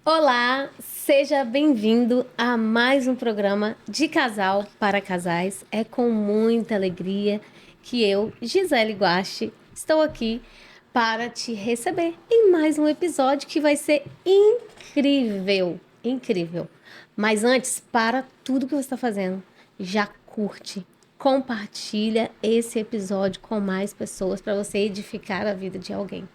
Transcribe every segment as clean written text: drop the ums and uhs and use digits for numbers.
Olá, seja bem-vindo a mais um programa de casal para casais. É com muita alegria que eu, Gisele Guache, estou aqui para te receber em mais um episódio que vai ser incrível, incrível. Mas antes, para tudo que você está fazendo, já curte, compartilha esse episódio com mais pessoas para você edificar a vida de alguém.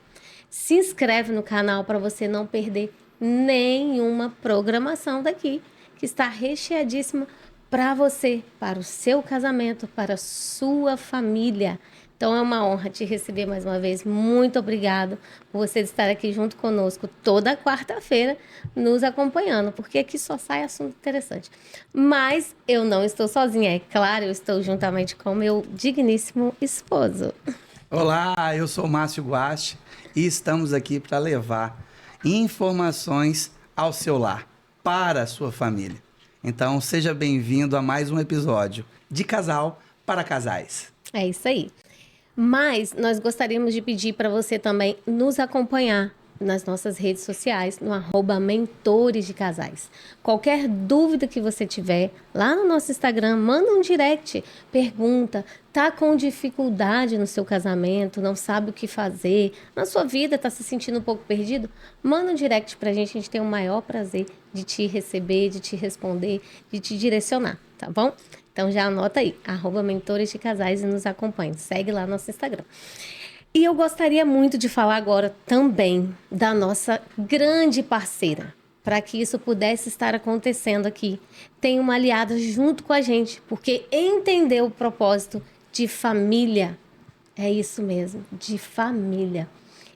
Se inscreve no canal para você não perder nenhuma programação daqui, que está recheadíssima para você, para o seu casamento, para a sua família. Então é uma honra te receber mais uma vez. Muito obrigado por você estar aqui junto conosco toda quarta-feira, nos acompanhando, porque aqui só sai assunto interessante. Mas eu não estou sozinha, é claro, eu estou juntamente com meu digníssimo esposo. Olá, eu sou o Márcio Guache e estamos aqui para levar informações ao seu lar, para a sua família. Então, seja bem-vindo a mais um episódio de Casal para Casais. É isso aí. Mas nós gostaríamos de pedir para você também nos acompanhar nas nossas redes sociais, no @mentores de casais. Qualquer dúvida que você tiver, lá no nosso Instagram, manda um direct, pergunta, tá com dificuldade no seu casamento, não sabe o que fazer, na sua vida tá se sentindo um pouco perdido, manda um direct pra gente tem o maior prazer de te receber, de te responder, de te direcionar, tá bom? Então já anota aí, @mentores de casais e nos acompanhe. Segue lá no nosso Instagram. E eu gostaria muito de falar agora também da nossa grande parceira, para que isso pudesse estar acontecendo aqui. Tem uma aliada junto com a gente, porque entendeu o propósito de família. É isso mesmo, de família.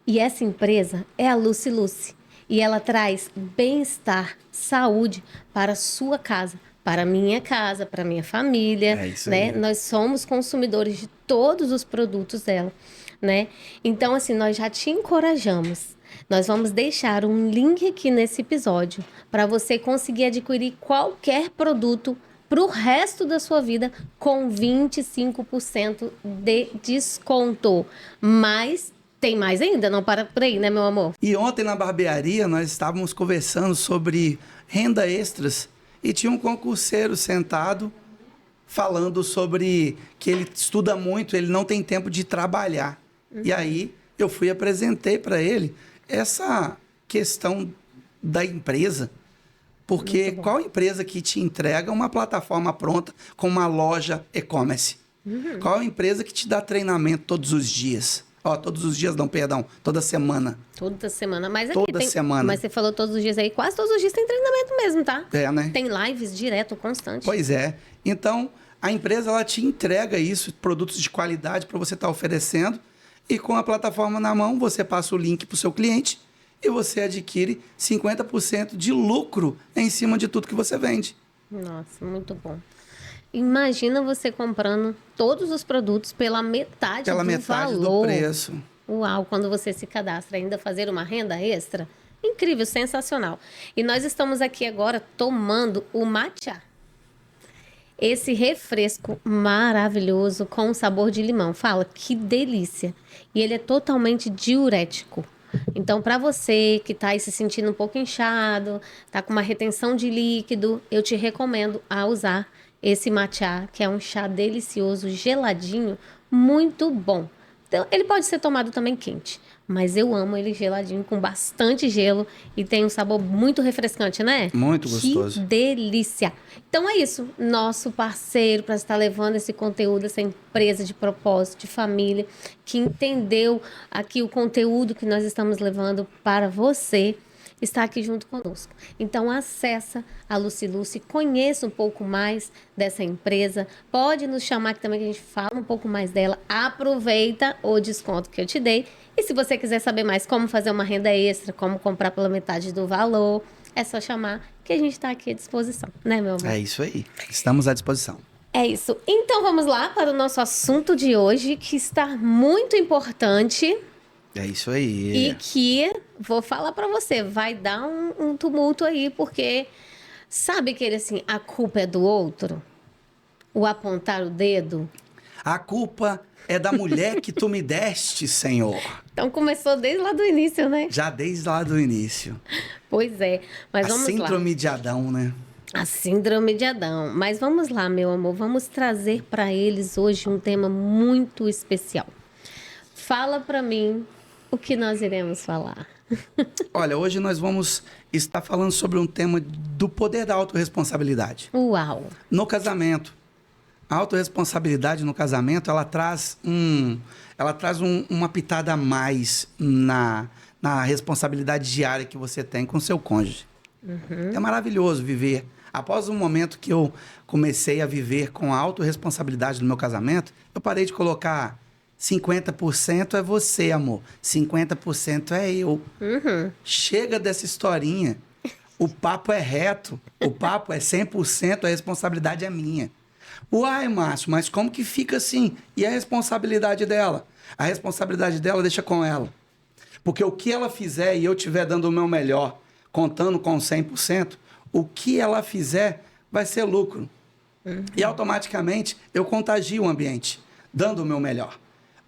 E essa empresa é a Lucy Lucy. E ela traz bem-estar, saúde para a sua casa, para a minha casa, para a minha família, É isso né? aí. Nós somos consumidores de todos os produtos dela, né? Então, assim, nós já te encorajamos. Nós vamos deixar um link aqui nesse episódio para você conseguir adquirir qualquer produto para o resto da sua vida com 25% de desconto. Mas tem mais ainda, não para por aí, né, meu amor? E ontem na barbearia nós estávamos conversando sobre renda extras e tinha um concurseiro sentado falando sobre que ele estuda muito, ele não tem tempo de trabalhar. E aí eu fui e apresentei para ele essa questão da empresa. Porque qual empresa que te entrega uma plataforma pronta com uma loja e-commerce? Qual empresa que te dá treinamento todos os dias? Ó, todos os dias não, perdão, toda semana. Toda semana. Mas aqui Toda tem. semana. Mas você falou todos os dias aí, quase todos os dias tem treinamento mesmo, tá? É, né? Tem lives direto, constante. Pois é. Então, a empresa ela te entrega isso, produtos de qualidade para você estar oferecendo, e com a plataforma na mão, você passa o link para o seu cliente e você adquire 50% de lucro em cima de tudo que você vende. Nossa, muito bom. Imagina você comprando todos os produtos pela metade Pela do metade valor. do preço. Uau, quando você se cadastra, ainda fazer uma renda extra. Incrível, sensacional. E nós estamos aqui agora tomando o matcha. Esse refresco maravilhoso com sabor de limão. Fala, que delícia. E ele é totalmente diurético. Então, para você que está aí se sentindo um pouco inchado, tá com uma retenção de líquido, eu te recomendo a usar esse matcha, que é um chá delicioso, geladinho, muito bom. Então, ele pode ser tomado também quente, mas eu amo ele geladinho, com bastante gelo e tem um sabor muito refrescante, né? Muito Que gostoso. delícia! Então é isso, nosso parceiro para estar levando esse conteúdo, essa empresa de propósito, de família, que entendeu aqui o conteúdo que nós estamos levando para você, está aqui junto conosco. Então acessa a Lucy Lucy, conheça um pouco mais dessa empresa, pode nos chamar que também a gente fala um pouco mais dela, aproveita o desconto que eu te dei. E se você quiser saber mais como fazer uma renda extra, como comprar pela metade do valor, é só chamar que a gente está aqui à disposição, né, meu amor? É isso aí. Estamos à disposição. É isso. Então vamos lá para o nosso assunto de hoje, que está muito importante. É isso E aí. que, vou falar pra você, vai dar um tumulto aí, porque sabe aquele assim, a culpa é do outro? O apontar o dedo? A culpa é da mulher que tu me deste, Senhor. Então começou desde lá do início, né? Já desde lá do início. Pois é, mas A vamos lá. síndrome de Adão, né? A síndrome de Adão. Mas vamos lá, meu amor, vamos trazer para eles hoje um tema muito especial. Fala para mim o que nós iremos falar. Olha, hoje nós vamos estar falando sobre um tema do poder da autorresponsabilidade. Uau! No casamento. A autorresponsabilidade no casamento, ela traz uma pitada a mais na responsabilidade diária que você tem com seu cônjuge. É maravilhoso viver. Após um momento que eu comecei a viver com a autorresponsabilidade no meu casamento, eu parei de colocar 50% é você, amor. 50% é eu. Chega dessa historinha. O papo é reto. O papo é 100%, a responsabilidade é minha. Uai, Márcio, mas como que fica assim? E a responsabilidade dela? A responsabilidade dela deixa com ela. Porque o que ela fizer e eu estiver dando o meu melhor, contando com 100%, o que ela fizer vai ser lucro. E automaticamente eu contagio o ambiente, dando o meu melhor.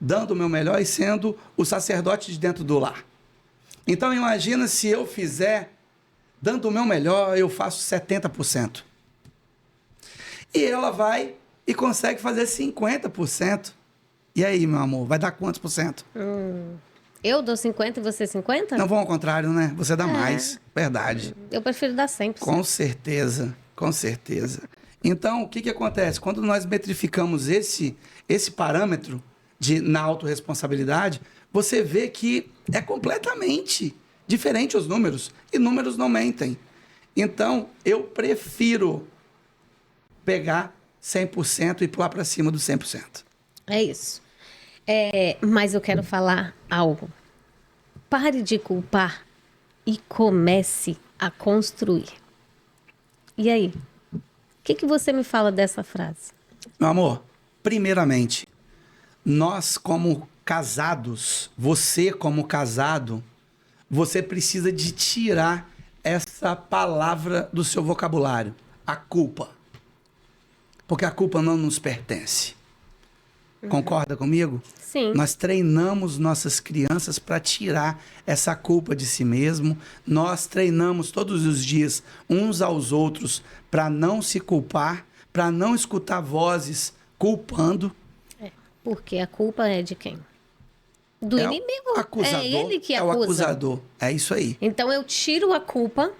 Dando o meu melhor e sendo o sacerdote de dentro do lar. Então imagina se eu fizer, dando o meu melhor, eu faço 70%. E ela vai e consegue fazer 50%. E aí, meu amor, vai dar quantos por cento? Eu dou 50 e você 50? Não vão ao contrário, né? Você dá mais. Verdade. Eu prefiro dar 100%. Com certeza, com certeza. Então, o que acontece? Quando nós metrificamos esse parâmetro na autorresponsabilidade, você vê que é completamente diferente os números. E números não mentem. Então, eu prefiro pegar 100% e pular para cima do 100%. É isso. Mas eu quero falar algo. Pare de culpar e comece a construir. E aí? O que você me fala dessa frase? Meu amor, primeiramente, nós como casados, você como casado, você precisa de tirar essa palavra do seu vocabulário, a culpa. Porque a culpa não nos pertence. Concorda comigo? Sim. Nós treinamos nossas crianças para tirar essa culpa de si mesmo. Nós treinamos todos os dias uns aos outros para não se culpar, para não escutar vozes culpando. Porque a culpa é de quem? Do inimigo. Acusador, é ele que acusa. É o acusador. É isso aí. Então eu tiro a culpa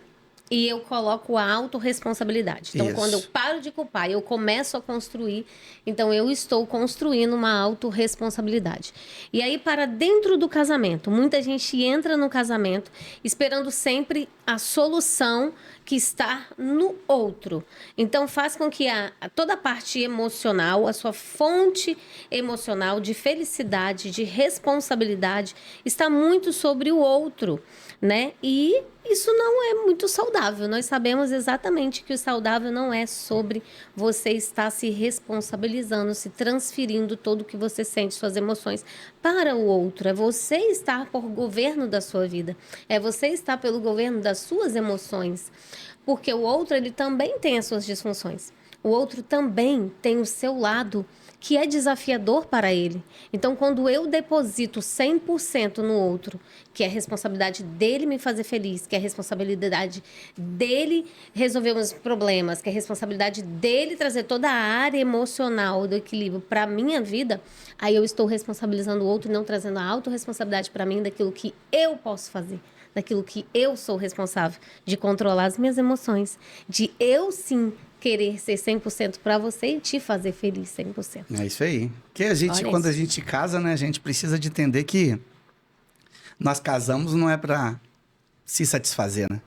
e eu coloco a autorresponsabilidade. Então, quando eu paro de culpar e eu começo a construir, então eu estou construindo uma autorresponsabilidade. E aí, para dentro do casamento, muita gente entra no casamento esperando sempre a solução que está no outro. Então, faz com que toda a parte emocional, a sua fonte emocional de felicidade, de responsabilidade, está muito sobre o outro, né? E isso não é muito saudável. Nós sabemos exatamente que o saudável não é sobre você estar se responsabilizando, se transferindo todo o que você sente, suas emoções, para o outro. É você estar por governo da sua vida. É você estar pelo governo das suas emoções. Porque o outro, ele também tem as suas disfunções. O outro também tem o seu lado que é desafiador para ele. Então, quando eu deposito 100% no outro, que é a responsabilidade dele me fazer feliz, que é a responsabilidade dele resolver os problemas, que é a responsabilidade dele trazer toda a área emocional do equilíbrio para a minha vida, aí eu estou responsabilizando o outro e não trazendo a autorresponsabilidade para mim daquilo que eu posso fazer, daquilo que eu sou responsável, de controlar as minhas emoções, de eu sim querer ser 100% para você e te fazer feliz 100%. É isso aí. Porque quando a gente casa, né, a gente precisa de entender que nós casamos não é para se satisfazer, né?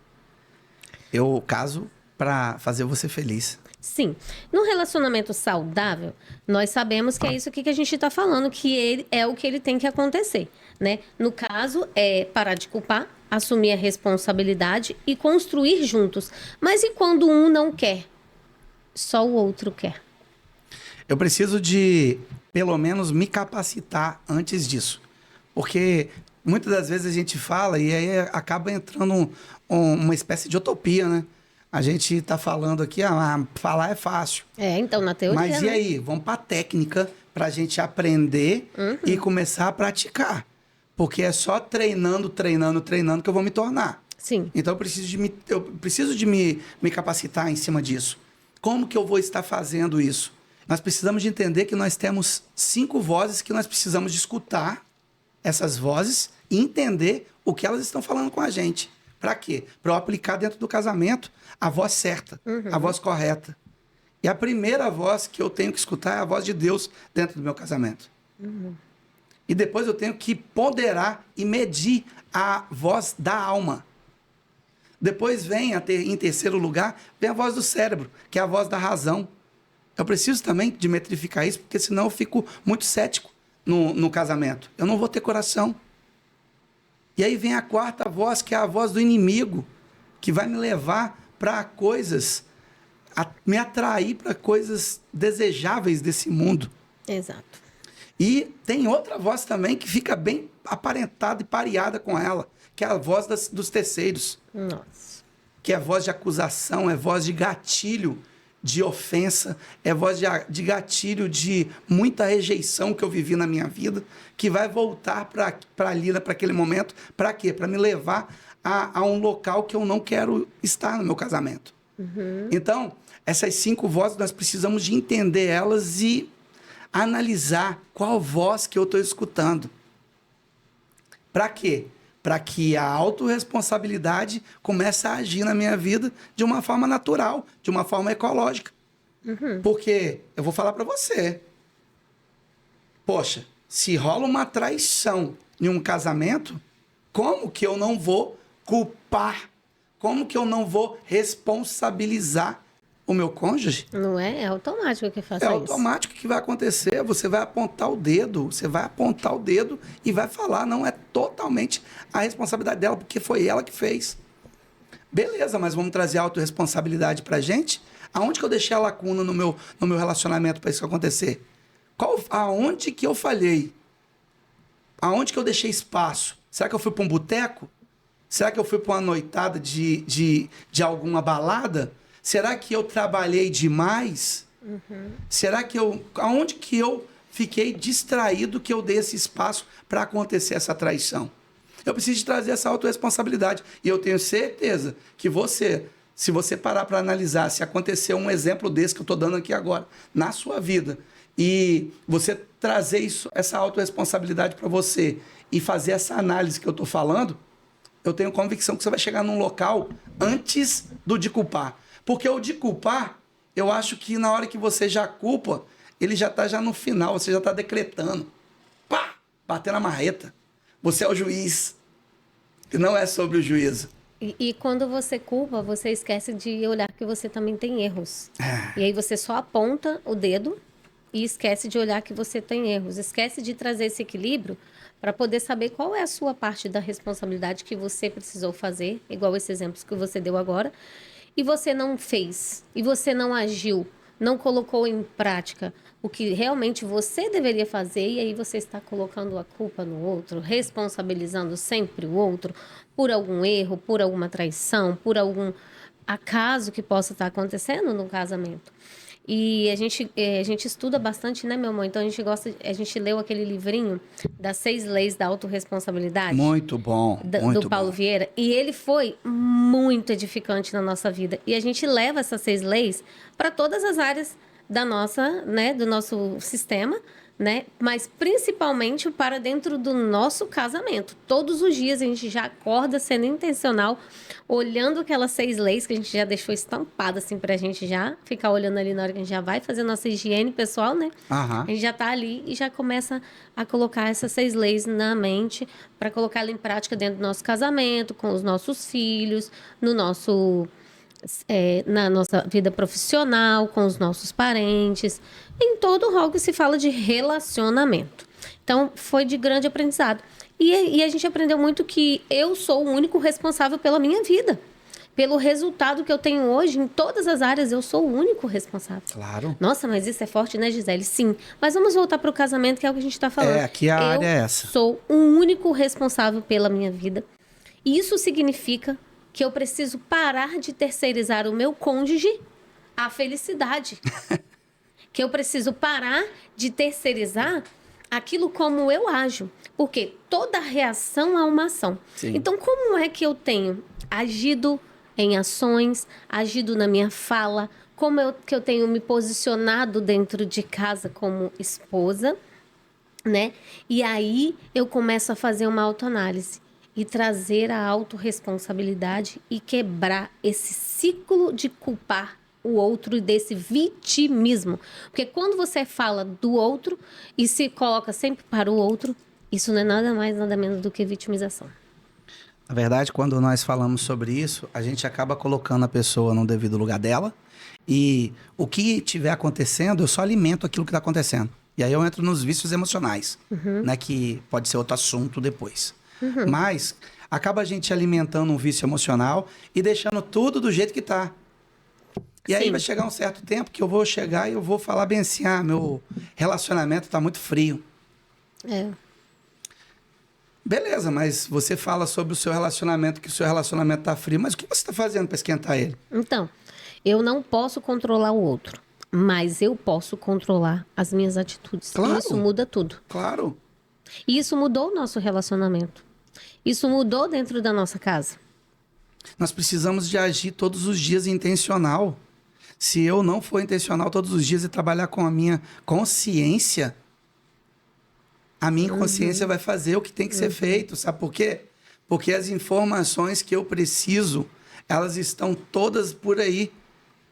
Eu caso para fazer você feliz. Sim. No relacionamento saudável, nós sabemos que é isso que a gente está falando, que é o que ele tem que acontecer, né? No caso, é parar de culpar, assumir a responsabilidade e construir juntos. Mas e quando um não quer? Só o outro quer. Eu preciso de, pelo menos, me capacitar antes disso. Porque muitas das vezes a gente fala e aí acaba entrando uma espécie de utopia, né? A gente está falando aqui, falar é fácil. Então, na teoria, Mas e né? aí? Vamos para a técnica para a gente aprender e começar a praticar. Porque é só treinando que eu vou me tornar. Sim. Então eu preciso de me capacitar em cima disso. Como que eu vou estar fazendo isso? Nós precisamos de entender que nós temos 5 vozes que nós precisamos de escutar essas vozes e entender o que elas estão falando com a gente. Para quê? Para eu aplicar dentro do casamento a voz certa, a voz correta. E a primeira voz que eu tenho que escutar é a voz de Deus dentro do meu casamento. E depois eu tenho que ponderar e medir a voz da alma. Depois vem, em terceiro lugar, vem a voz do cérebro, que é a voz da razão. Eu preciso também de metrificar isso, porque senão eu fico muito cético no casamento. Eu não vou ter coração. E aí vem a quarta voz, que é a voz do inimigo, que vai me levar para coisas, me atrair para coisas desejáveis desse mundo. Exato. E tem outra voz também que fica bem aparentada e pareada com ela, que é a voz dos terceiros. Nossa. Que é voz de acusação, é voz de gatilho, de ofensa, é voz de gatilho de muita rejeição que eu vivi na minha vida, que vai voltar para ali, para aquele momento. Para quê? Para me levar a um local que eu não quero estar no meu casamento. Então, essas 5 vozes, nós precisamos de entender elas e analisar qual voz que eu estou escutando. Para quê? Para que a autorresponsabilidade comece a agir na minha vida de uma forma natural, de uma forma ecológica. Porque eu vou falar para você. Poxa, se rola uma traição em um casamento, como que eu não vou culpar? Como que eu não vou responsabilizar o meu cônjuge? Não é? É automático que faça É isso. automático que vai acontecer. Você vai apontar o dedo, e vai falar, não é totalmente a responsabilidade dela, porque foi ela que fez. Beleza, mas vamos trazer a autorresponsabilidade pra gente? Aonde que eu deixei a lacuna no meu relacionamento para isso acontecer? Aonde que eu falhei? Aonde que eu deixei espaço? Será que eu fui para um boteco? Será que eu fui para uma noitada de alguma balada? Será que eu trabalhei demais? Será que aonde que eu fiquei distraído que eu dei esse espaço para acontecer essa traição? Eu preciso de trazer essa autorresponsabilidade. E eu tenho certeza que se você parar para analisar, se acontecer um exemplo desse que eu estou dando aqui agora, na sua vida, e você trazer essa autorresponsabilidade para você e fazer essa análise que eu estou falando, eu tenho convicção que você vai chegar num local antes do de culpar. Porque o de culpar, eu acho que na hora que você já culpa, ele já está no final, você já está decretando. Pá! Batendo a marreta. Você é o juiz. E não é sobre o juízo. E quando você culpa, você esquece de olhar que você também tem erros. E aí você só aponta o dedo e esquece de olhar que você tem erros. Esquece de trazer esse equilíbrio para poder saber qual é a sua parte da responsabilidade que você precisou fazer, igual esses exemplos que você deu agora, e você não fez, e você não agiu, não colocou em prática o que realmente você deveria fazer, e aí você está colocando a culpa no outro, responsabilizando sempre o outro por algum erro, por alguma traição, por algum acaso que possa estar acontecendo no casamento. E a gente estuda bastante, né, meu amor? Então a gente leu aquele livrinho das 6 leis da autorresponsabilidade. Muito bom. Do Paulo Vieira. E ele foi muito edificante na nossa vida. E a gente leva essas 6 leis para todas as áreas da nossa, né, do nosso sistema, né? Mas principalmente para dentro do nosso casamento. Todos os dias a gente já acorda sendo intencional, olhando aquelas 6 leis que a gente já deixou estampada assim pra gente já ficar olhando ali na hora que a gente já vai fazer nossa higiene pessoal, né? A gente já tá ali e já começa a colocar essas 6 leis na mente para colocá-la em prática dentro do nosso casamento, com os nossos filhos, na nossa vida profissional, com os nossos parentes, em todo o rol que se fala de relacionamento. Então, foi de grande aprendizado. E a gente aprendeu muito que eu sou o único responsável pela minha vida. Pelo resultado que eu tenho hoje, em todas as áreas, eu sou o único responsável. Claro. Nossa, mas isso é forte, né, Gisele? Sim. Mas vamos voltar para o casamento, que é o que a gente está falando. Aqui a área é essa. Eu sou o único responsável pela minha vida. E isso significa que eu preciso parar de terceirizar o meu cônjuge à felicidade. que eu preciso parar de terceirizar aquilo como eu ajo. Porque toda reação é uma ação. Sim. Então, como é que eu tenho agido em ações, agido na minha fala, que eu tenho me posicionado dentro de casa como esposa, né? E aí eu começo a fazer uma autoanálise e trazer a autorresponsabilidade e quebrar esse ciclo de culpar o outro e desse vitimismo. Porque quando você fala do outro e se coloca sempre para o outro, isso não é nada mais, nada menos do que vitimização. Na verdade, quando nós falamos sobre isso, a gente acaba colocando a pessoa no devido lugar dela e o que estiver acontecendo, eu só alimento aquilo que está acontecendo. E aí eu entro nos vícios emocionais, né, que pode ser outro assunto depois. Mas acaba a gente alimentando um vício emocional e deixando tudo do jeito que está. E aí vai chegar um certo tempo que eu vou chegar e eu vou falar bem assim, meu relacionamento está muito frio. É. Beleza, mas você fala sobre o seu relacionamento, que o seu relacionamento está frio, mas o que você está fazendo para esquentar ele? Então, eu não posso controlar o outro, mas eu posso controlar as minhas atitudes. Claro. E isso muda tudo. Claro. E isso mudou o nosso relacionamento. Isso mudou dentro da nossa casa. Nós precisamos de agir todos os dias intencional. Se eu não for intencional todos os dias e trabalhar com a minha consciência, a minha consciência vai fazer o que tem que ser feito. Sabe por quê? Porque as informações que eu preciso, elas estão todas por aí.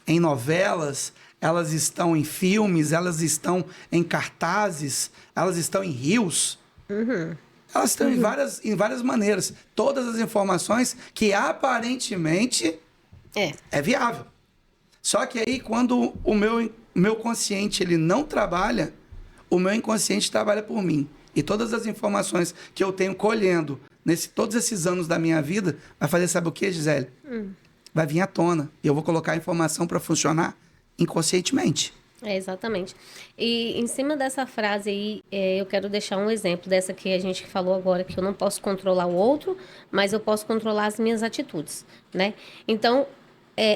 Em novelas, elas estão em filmes, elas estão em cartazes, elas estão em reels. Elas estão em várias maneiras. Todas as informações que aparentemente é viável. Só que aí, quando o meu consciente ele não trabalha, o meu inconsciente trabalha por mim. E todas as informações que eu tenho colhendo todos esses anos da minha vida, vai fazer, sabe o que, Gisele? Vai vir à tona. E eu vou colocar a informação para funcionar inconscientemente. Exatamente. E em cima dessa frase aí, eu quero deixar um exemplo dessa que a gente falou agora, que eu não posso controlar o outro, mas eu posso controlar as minhas atitudes, né? Então,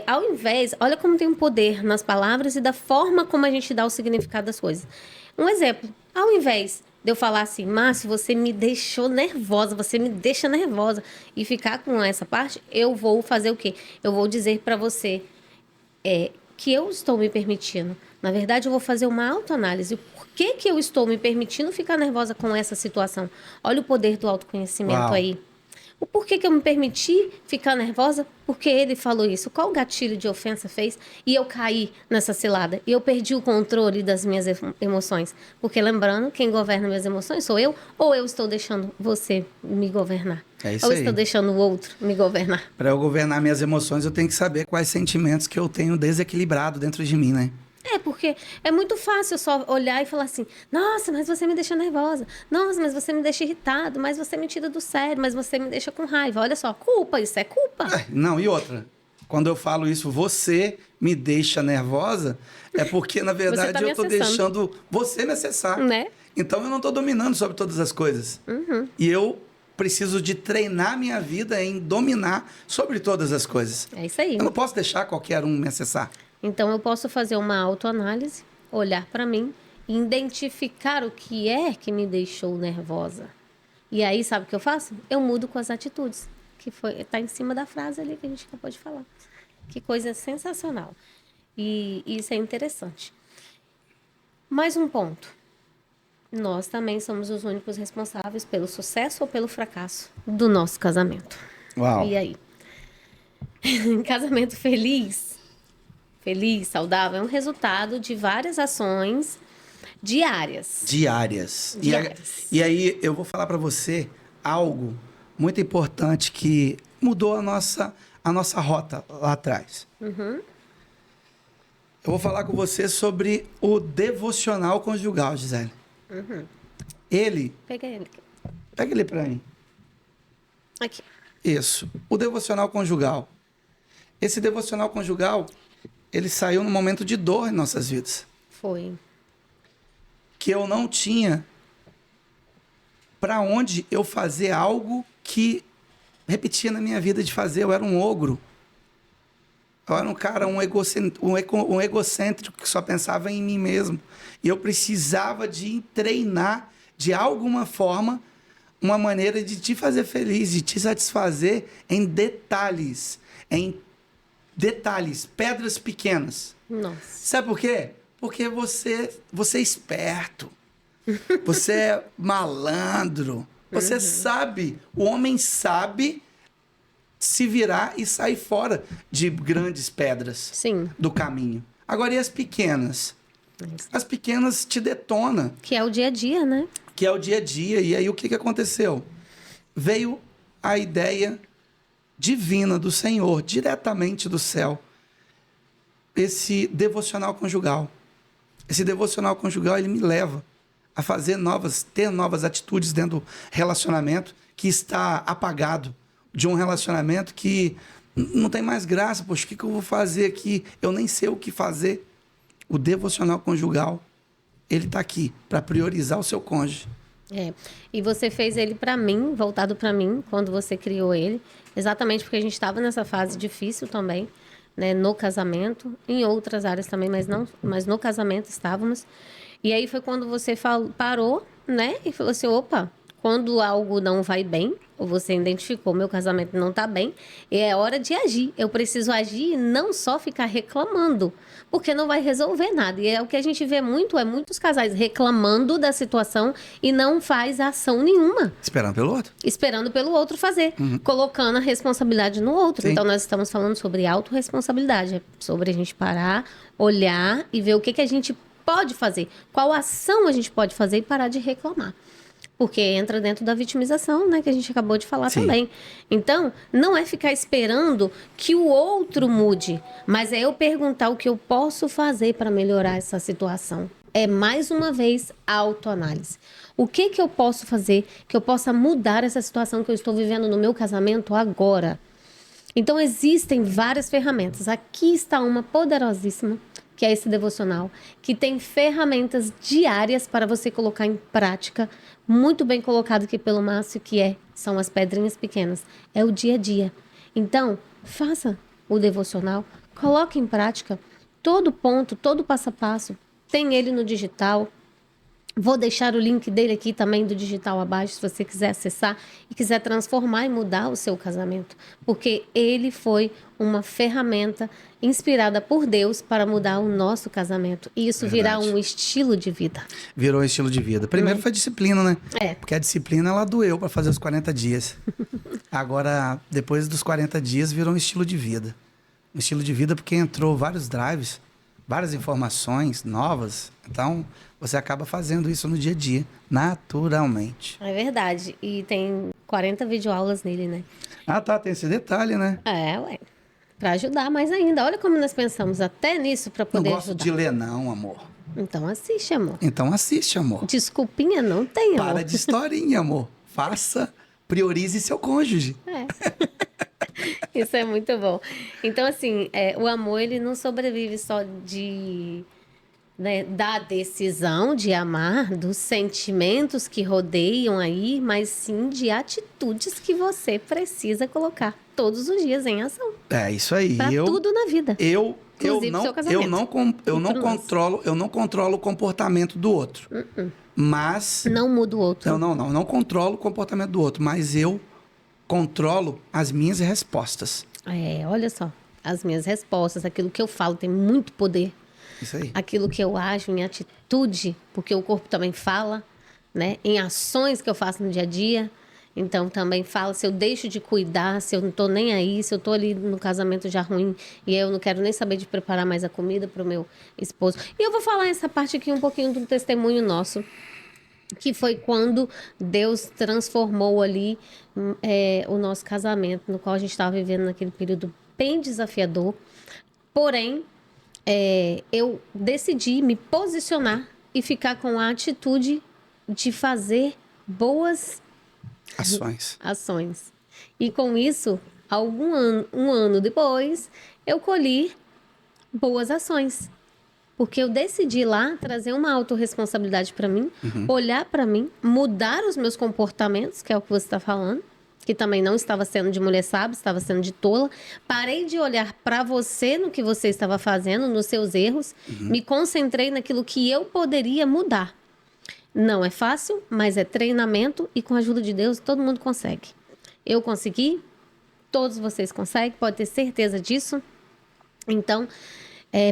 ao invés... Olha como tem um poder nas palavras e da forma como a gente dá o significado das coisas. Um exemplo. Ao invés de eu falar assim, Márcio, você me deixou nervosa, você me deixa nervosa, e ficar com essa parte, eu vou fazer o quê? Eu vou dizer para você que eu estou me permitindo. Na verdade, eu vou fazer uma autoanálise. Por que eu estou me permitindo ficar nervosa com essa situação? Olha o poder do autoconhecimento aí. O porquê que eu me permiti ficar nervosa? Porque ele falou isso. Qual gatilho de ofensa fez? E eu caí nessa cilada. E eu perdi o controle das minhas emoções. Porque lembrando, quem governa minhas emoções sou eu, ou eu estou deixando você me governar? É isso ou aí. Estou deixando o outro me governar? Para eu governar minhas emoções, eu tenho que saber quais sentimentos que eu tenho desequilibrado dentro de mim, né? Porque é muito fácil eu só olhar e falar assim, nossa, mas você me deixa nervosa. Nossa, mas você me deixa irritado. Mas você me tira do sério. Mas você me deixa com raiva. Olha só, culpa, isso é culpa. Não, e outra. Quando eu falo isso, você me deixa nervosa, é porque, na verdade, eu estou deixando você me acessar. Né? Então, eu não estou dominando sobre todas as coisas. E eu preciso de treinar minha vida em dominar sobre todas as coisas. É isso aí. Eu não posso deixar qualquer um me acessar. Então, eu posso fazer uma autoanálise, olhar para mim e identificar o que é que me deixou nervosa. E aí, sabe o que eu faço? Eu mudo com as atitudes, que tá em cima da frase ali que a gente acabou de falar. Que coisa sensacional. E isso é interessante. Mais um ponto. Nós também somos os únicos responsáveis pelo sucesso ou pelo fracasso do nosso casamento. Uau. E aí? Casamento feliz, saudável, é um resultado de várias ações diárias. E aí eu vou falar para você algo muito importante que mudou a nossa rota lá atrás. Eu vou falar com você sobre o devocional conjugal, Gisele. Pega ele. Pega ele para mim. Aqui. Isso. O devocional conjugal. Esse devocional conjugal, ele saiu num momento de dor em nossas vidas. Foi. Que eu não tinha para onde eu fazer algo que repetia na minha vida de fazer. Eu era um ogro. Eu era um cara, um egocêntrico que só pensava em mim mesmo. E eu precisava de treinar, de alguma forma, uma maneira de te fazer feliz, de te satisfazer em detalhes. Em detalhes, pedras pequenas. Nossa. Sabe por quê? Porque você é esperto. Você é malandro. Você sabe, o homem sabe se virar e sair fora de grandes pedras Sim. do caminho. Agora, e as pequenas? As pequenas te detonam. Que é o dia a dia, né? Que é o dia a dia. E aí, o que aconteceu? Veio a ideia divina do Senhor, diretamente do céu. Esse devocional conjugal. Esse devocional conjugal, ele me leva a ter novas atitudes dentro do relacionamento que está apagado, de um relacionamento que não tem mais graça. Poxa, o que eu vou fazer aqui? Eu nem sei o que fazer. O devocional conjugal, ele está aqui para priorizar o seu cônjuge. E você fez ele para mim, voltado para mim, quando você criou ele, exatamente porque a gente estava nessa fase difícil também, né, no casamento, em outras áreas também, mas no casamento estávamos. E aí foi quando você parou, né, e falou assim, opa, quando algo não vai bem, ou você identificou, meu casamento não está bem, é hora de agir. Eu preciso agir e não só ficar reclamando, porque não vai resolver nada. E é o que a gente vê muito, muitos casais reclamando da situação e não faz ação nenhuma. Esperando pelo outro. Esperando pelo outro fazer, colocando a responsabilidade no outro. Sim. Então, nós estamos falando sobre autorresponsabilidade, é sobre a gente parar, olhar e ver o que a gente pode fazer, qual ação a gente pode fazer e parar de reclamar. Porque entra dentro da vitimização, né? Que a gente acabou de falar Sim. também. Então, não é ficar esperando que o outro mude, mas é eu perguntar o que eu posso fazer para melhorar essa situação. É, mais uma vez, a autoanálise. O que eu posso fazer que eu possa mudar essa situação que eu estou vivendo no meu casamento agora? Então, existem várias ferramentas. Aqui está uma poderosíssima, que é esse devocional, que tem ferramentas diárias para você colocar em prática, muito bem colocado aqui pelo Márcio, são as pedrinhas pequenas, é o dia a dia. Então, faça o devocional, coloque em prática todo ponto, todo passo a passo, tem ele no digital. Vou deixar o link dele aqui também do digital abaixo, se você quiser acessar e quiser transformar e mudar o seu casamento. Porque ele foi uma ferramenta inspirada por Deus para mudar o nosso casamento. E isso virar um estilo de vida. Virou um estilo de vida. Primeiro foi disciplina, né? É. Porque a disciplina, ela doeu para fazer os 40 dias. Agora, depois dos 40 dias, virou um estilo de vida. Um estilo de vida porque entrou vários drives, várias informações novas. Então, você acaba fazendo isso no dia a dia, naturalmente. É verdade. E tem 40 videoaulas nele, né? Ah, tá. Tem esse detalhe, né? Ué. Para ajudar mais ainda. Olha como nós pensamos até nisso para poder Não gosto ajudar. de ler, não, amor. Então assiste, amor. Então assiste, amor. Desculpinha não tem, amor. Para de historinha, amor. Faça, priorize seu cônjuge. Isso é muito bom. Então, assim, o amor, ele não sobrevive só da decisão de amar, dos sentimentos que rodeiam aí, mas sim de atitudes que você precisa colocar todos os dias em ação. É isso aí. Pra tudo na vida. Eu não controlo o comportamento do outro. Mas não muda o outro. Eu não controlo o comportamento do outro, mas eu controlo as minhas respostas. Olha só, as minhas respostas, aquilo que eu falo tem muito poder. Isso aí. Aquilo que eu ajo em atitude, porque o corpo também fala, né? Em ações que eu faço no dia a dia. Então, também fala, se eu deixo de cuidar, se eu não tô nem aí, se eu tô ali no casamento já ruim e eu não quero nem saber de preparar mais a comida pro meu esposo. E eu vou falar essa parte aqui um pouquinho do testemunho nosso, que foi quando Deus transformou ali o nosso casamento, no qual a gente estava vivendo naquele período bem desafiador. Porém, eu decidi me posicionar e ficar com a atitude de fazer boas ações. E com isso, um ano depois, eu colhi boas ações. Porque eu decidi lá trazer uma autorresponsabilidade para mim, olhar para mim, mudar os meus comportamentos, que é o que você está falando, que também não estava sendo de mulher sábia, estava sendo de tola. Parei de olhar para você no que você estava fazendo, nos seus erros. Me concentrei naquilo que eu poderia mudar. Não é fácil, mas é treinamento e com a ajuda de Deus todo mundo consegue. Eu consegui, todos vocês conseguem, pode ter certeza disso. Então,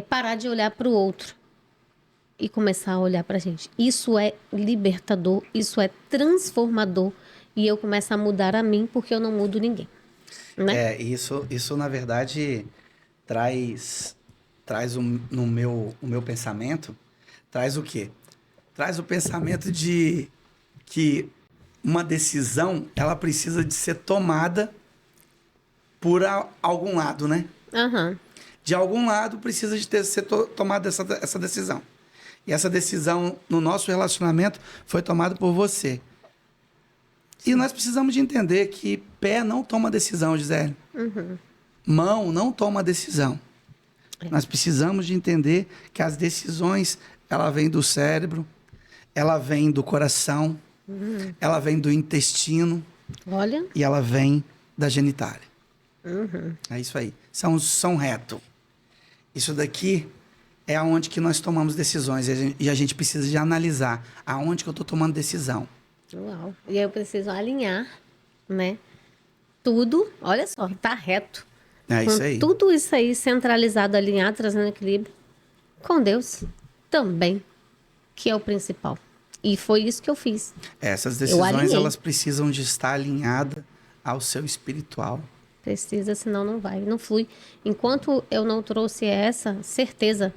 parar de olhar para o outro e começar a olhar para a gente. Isso é libertador, isso é transformador. E eu começo a mudar a mim porque eu não mudo ninguém. Né? Isso na verdade traz no o meu pensamento, traz o quê? Traz o pensamento de que uma decisão, ela precisa de ser tomada por algum lado, né? Aham. De algum lado precisa de ser tomada essa decisão. E essa decisão no nosso relacionamento foi tomada por você. E nós precisamos de entender que pé não toma decisão, Gisele. Mão não toma decisão. Nós precisamos de entender que as decisões, ela vem do cérebro, ela vem do coração, ela vem do intestino. Olha. E ela vem da genitália. É isso aí. São reto. Isso daqui é aonde que nós tomamos decisões. E a gente precisa de analisar aonde que eu estou tomando decisão. Uau. E eu preciso alinhar, né? Tudo, olha só, tá reto. É isso aí. Tudo isso aí centralizado, alinhado, trazendo equilíbrio com Deus também, que é o principal. E foi isso que eu fiz. Essas decisões, elas precisam de estar alinhadas ao seu espiritual. Precisa, senão não vai, não flui. Enquanto eu não trouxe essa certeza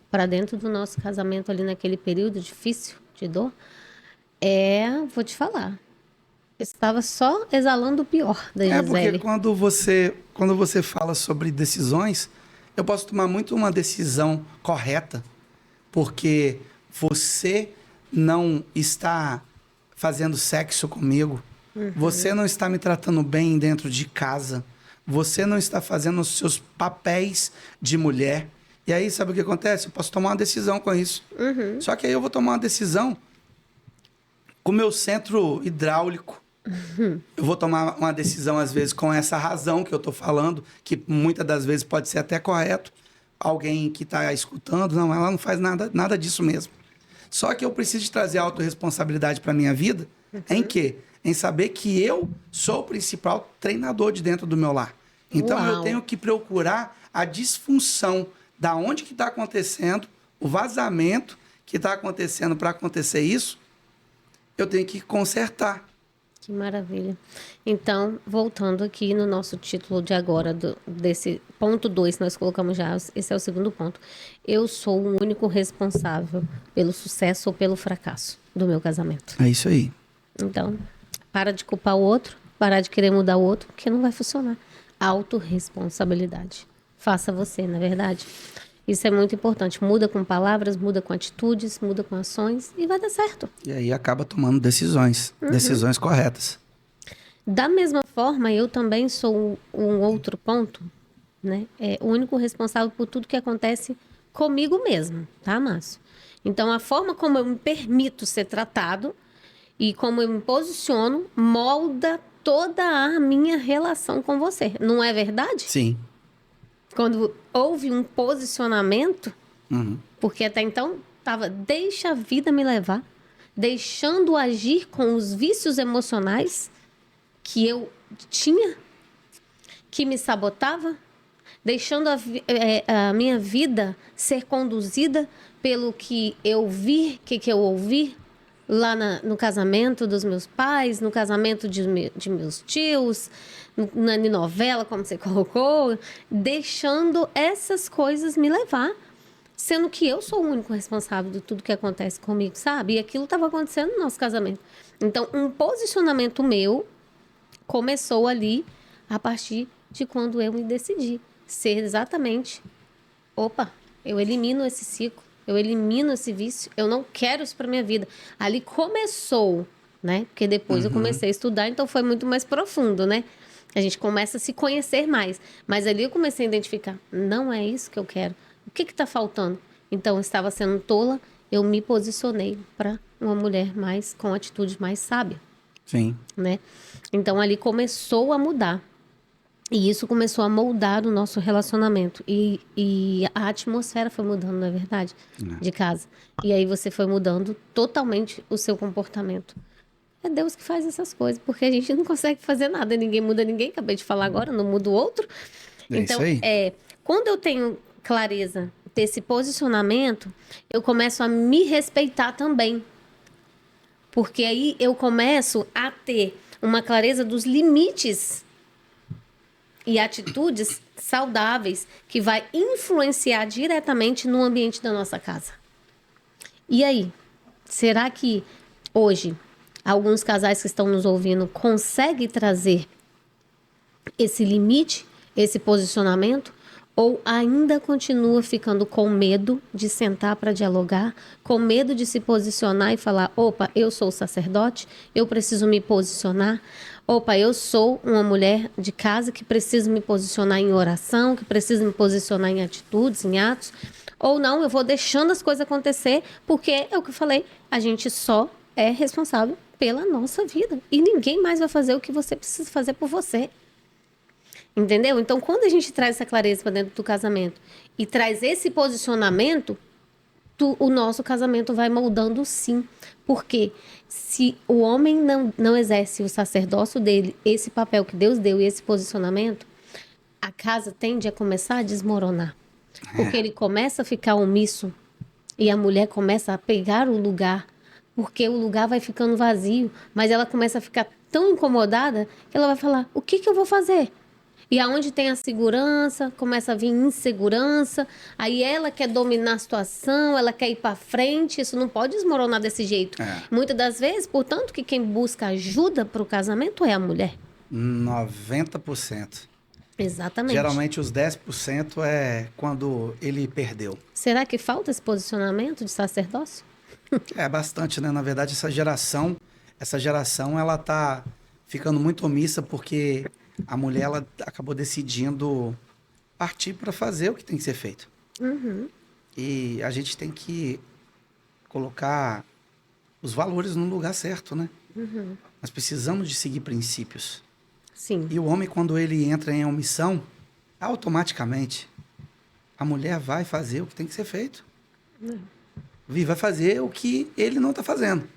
para dentro do nosso casamento ali naquele período difícil, de dor, vou te falar, eu estava só exalando o pior da Gisele. Porque quando você fala sobre decisões, eu posso tomar muito uma decisão correta, porque você não está fazendo sexo comigo, você não está me tratando bem dentro de casa, você não está fazendo os seus papéis de mulher. E aí, sabe o que acontece? Eu posso tomar uma decisão com isso. Só que aí eu vou tomar uma decisão com o meu centro hidráulico. Eu vou tomar uma decisão, às vezes, com essa razão que eu estou falando, que muitas das vezes pode ser até correto. Alguém que está escutando, não, ela não faz nada disso mesmo. Só que eu preciso de trazer a autorresponsabilidade para a minha vida. Em quê? Em saber que eu sou o principal treinador de dentro do meu lar. Então, eu tenho que procurar a disfunção da onde que está acontecendo, o vazamento que está acontecendo para acontecer isso, eu tenho que consertar. Que maravilha. Então, voltando aqui no nosso título de agora, desse ponto 2, nós colocamos já, esse é o segundo ponto. Eu sou o único responsável pelo sucesso ou pelo fracasso do meu casamento. É isso aí. Então, para de culpar o outro, parar de querer mudar o outro, porque não vai funcionar. Autorresponsabilidade. Faça você, na verdade. Isso é muito importante. Muda com palavras, muda com atitudes, muda com ações e vai dar certo. E aí acaba tomando decisões corretas. Da mesma forma, eu também sou um outro ponto, né? O único responsável por tudo que acontece comigo mesmo, tá, Márcio? Então, a forma como eu me permito ser tratado e como eu me posiciono molda toda a minha relação com você. Não é verdade? Sim. Quando houve um posicionamento, porque até então estava, deixa a vida me levar, deixando agir com os vícios emocionais que eu tinha, que me sabotava, deixando a minha vida ser conduzida pelo que eu vi, que eu ouvi lá no casamento dos meus pais, no casamento de meus tios, na novela, como você colocou, deixando essas coisas me levar, sendo que eu sou o único responsável de tudo que acontece comigo, sabe? E aquilo estava acontecendo no nosso casamento. Então, um posicionamento meu começou ali a partir de quando eu me decidi ser exatamente, opa, eu elimino esse ciclo, eu elimino esse vício, eu não quero isso para minha vida. Ali começou, né? Porque depois eu comecei a estudar, então foi muito mais profundo, né? A gente começa a se conhecer mais. Mas ali eu comecei a identificar, não é isso que eu quero. O que está faltando? Então, eu estava sendo tola, eu me posicionei para uma mulher mais com atitude mais sábia. Sim. né? Então ali começou a mudar. E isso começou a moldar o nosso relacionamento. E a atmosfera foi mudando, não é verdade? De casa. E aí você foi mudando totalmente o seu comportamento. É Deus que faz essas coisas, porque a gente não consegue fazer nada, ninguém muda ninguém. Acabei de falar agora, não muda o outro. É isso aí. Quando eu tenho clareza desse posicionamento, eu começo a me respeitar também. Porque aí eu começo a ter uma clareza dos limites e atitudes saudáveis que vai influenciar diretamente no ambiente da nossa casa. E aí, será que hoje alguns casais que estão nos ouvindo conseguem trazer esse limite, esse posicionamento? Ou ainda continua ficando com medo de sentar para dialogar, com medo de se posicionar e falar: opa, eu sou sacerdote, eu preciso me posicionar. Opa, eu sou uma mulher de casa que preciso me posicionar em oração, que preciso me posicionar em atitudes, em atos. Ou não, eu vou deixando as coisas acontecer, porque é o que eu falei, a gente só é responsável pela nossa vida. E ninguém mais vai fazer o que você precisa fazer por você. Entendeu? Então, quando a gente traz essa clareza para dentro do casamento e traz esse posicionamento, o nosso casamento vai moldando sim. Porque se o homem não exerce o sacerdócio dele, esse papel que Deus deu e esse posicionamento, a casa tende a começar a desmoronar. Porque ele começa a ficar omisso e a mulher começa a pegar o lugar, porque o lugar vai ficando vazio, mas ela começa a ficar tão incomodada que ela vai falar: o que eu vou fazer? E aonde tem a segurança, começa a vir insegurança, aí ela quer dominar a situação, ela quer ir para frente, isso não pode desmoronar desse jeito. Muitas das vezes, portanto, que quem busca ajuda para o casamento é a mulher. 90%. Exatamente. Geralmente os 10% é quando ele perdeu. Será que falta esse posicionamento de sacerdócio? É bastante, né? Na verdade, essa geração ela tá ficando muito omissa porque a mulher ela acabou decidindo partir para fazer o que tem que ser feito. E a gente tem que colocar os valores no lugar certo, né? Nós precisamos de seguir princípios. Sim. E o homem, quando ele entra em omissão, automaticamente a mulher vai fazer o que tem que ser feito. Vai fazer o que ele não está fazendo.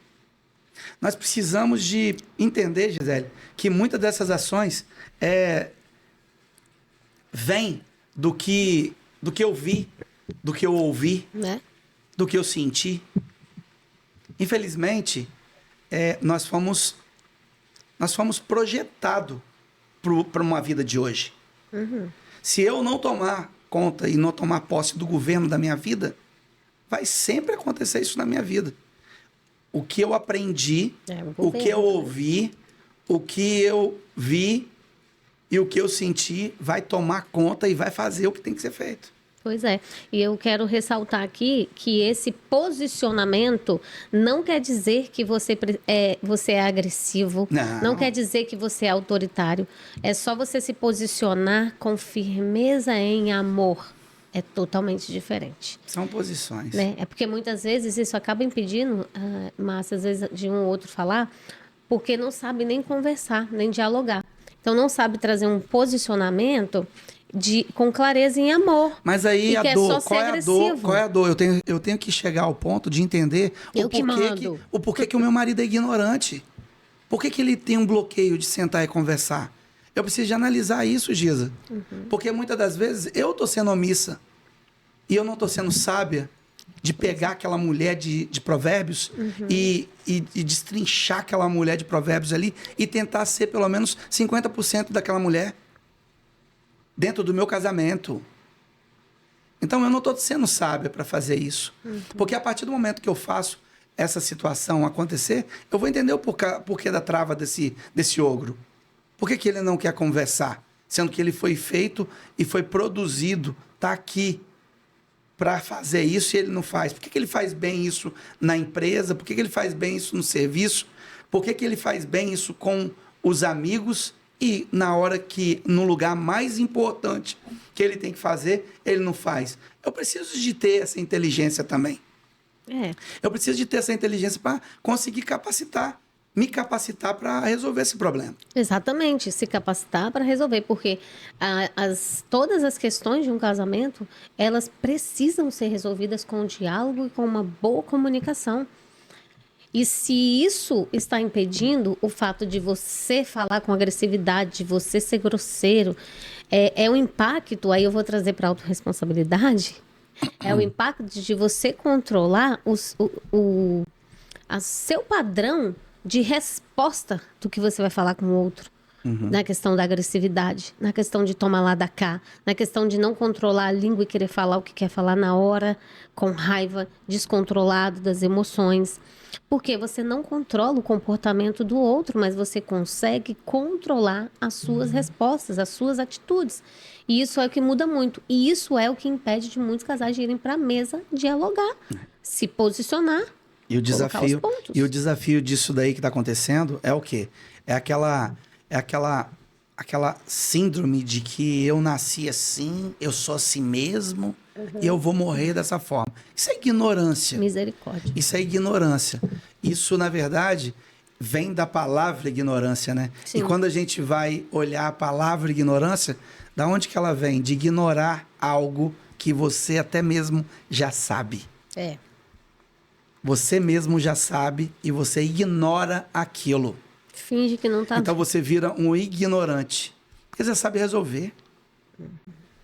Nós precisamos de entender, Gisele, que muitas dessas ações vêm do que eu vi, do que eu ouvi, Né? do que eu senti. Infelizmente, nós fomos projetados para uma vida de hoje. Se eu não tomar conta e não tomar posse do governo da minha vida, vai sempre acontecer isso na minha vida. O que eu aprendi, o que eu ouvi, o que eu vi e o que eu senti vai tomar conta e vai fazer o que tem que ser feito. Pois é. E eu quero ressaltar aqui que esse posicionamento não quer dizer que você é agressivo, não quer dizer que você é autoritário. É só você se posicionar com firmeza em amor. É totalmente diferente. São posições. Né? É porque muitas vezes isso acaba impedindo, Márcia, às vezes de um ou outro falar, porque não sabe nem conversar, nem dialogar. Então não sabe trazer um posicionamento com clareza em amor. Mas aí a dor, qual é a dor? Eu tenho que chegar ao ponto de entender o porquê que o meu marido é ignorante. Por que ele tem um bloqueio de sentar e conversar? Eu preciso de analisar isso, Giza. Porque muitas das vezes eu estou sendo omissa e eu não estou sendo sábia de pegar aquela mulher de provérbios e destrinchar aquela mulher de provérbios ali e tentar ser pelo menos 50% daquela mulher dentro do meu casamento. Então, eu não estou sendo sábia para fazer isso. Porque a partir do momento que eu faço essa situação acontecer, eu vou entender o porquê da trava desse ogro. Por que ele não quer conversar? Sendo que ele foi feito e foi produzido, está aqui para fazer isso e ele não faz. Por que ele faz bem isso na empresa? Por que ele faz bem isso no serviço? Por que ele faz bem isso com os amigos? E na hora que, no lugar mais importante que ele tem que fazer, ele não faz. Eu preciso de ter essa inteligência também. Eu preciso de ter essa inteligência para conseguir capacitar me capacitar para resolver esse problema. Exatamente, se capacitar para resolver, porque todas as questões de um casamento, elas precisam ser resolvidas com diálogo e com uma boa comunicação. E se isso está impedindo o fato de você falar com agressividade, de você ser grosseiro, é um impacto, aí eu vou trazer para a autorresponsabilidade, é o impacto de você controlar seu padrão de resposta do que você vai falar com o outro. Na questão da agressividade, na questão de tomar lá da cá, na questão de não controlar a língua e querer falar o que quer falar na hora, com raiva, descontrolado das emoções. Porque você não controla o comportamento do outro, mas você consegue controlar as suas respostas, as suas atitudes. E isso é o que muda muito. E isso é o que impede de muitos casais de irem para a mesa dialogar, se posicionar. E o desafio disso daí que está acontecendo é o quê? É aquela síndrome de que eu nasci assim, eu sou assim mesmo e eu vou morrer dessa forma. Isso é ignorância. Misericórdia. Isso é ignorância. Isso, na verdade, vem da palavra ignorância, né? Sim. E quando a gente vai olhar a palavra ignorância, da onde que ela vem? De ignorar algo que você até mesmo já sabe. É. Você mesmo já sabe e você ignora aquilo. Finge que não tá. Então você vira um ignorante. Porque você sabe resolver.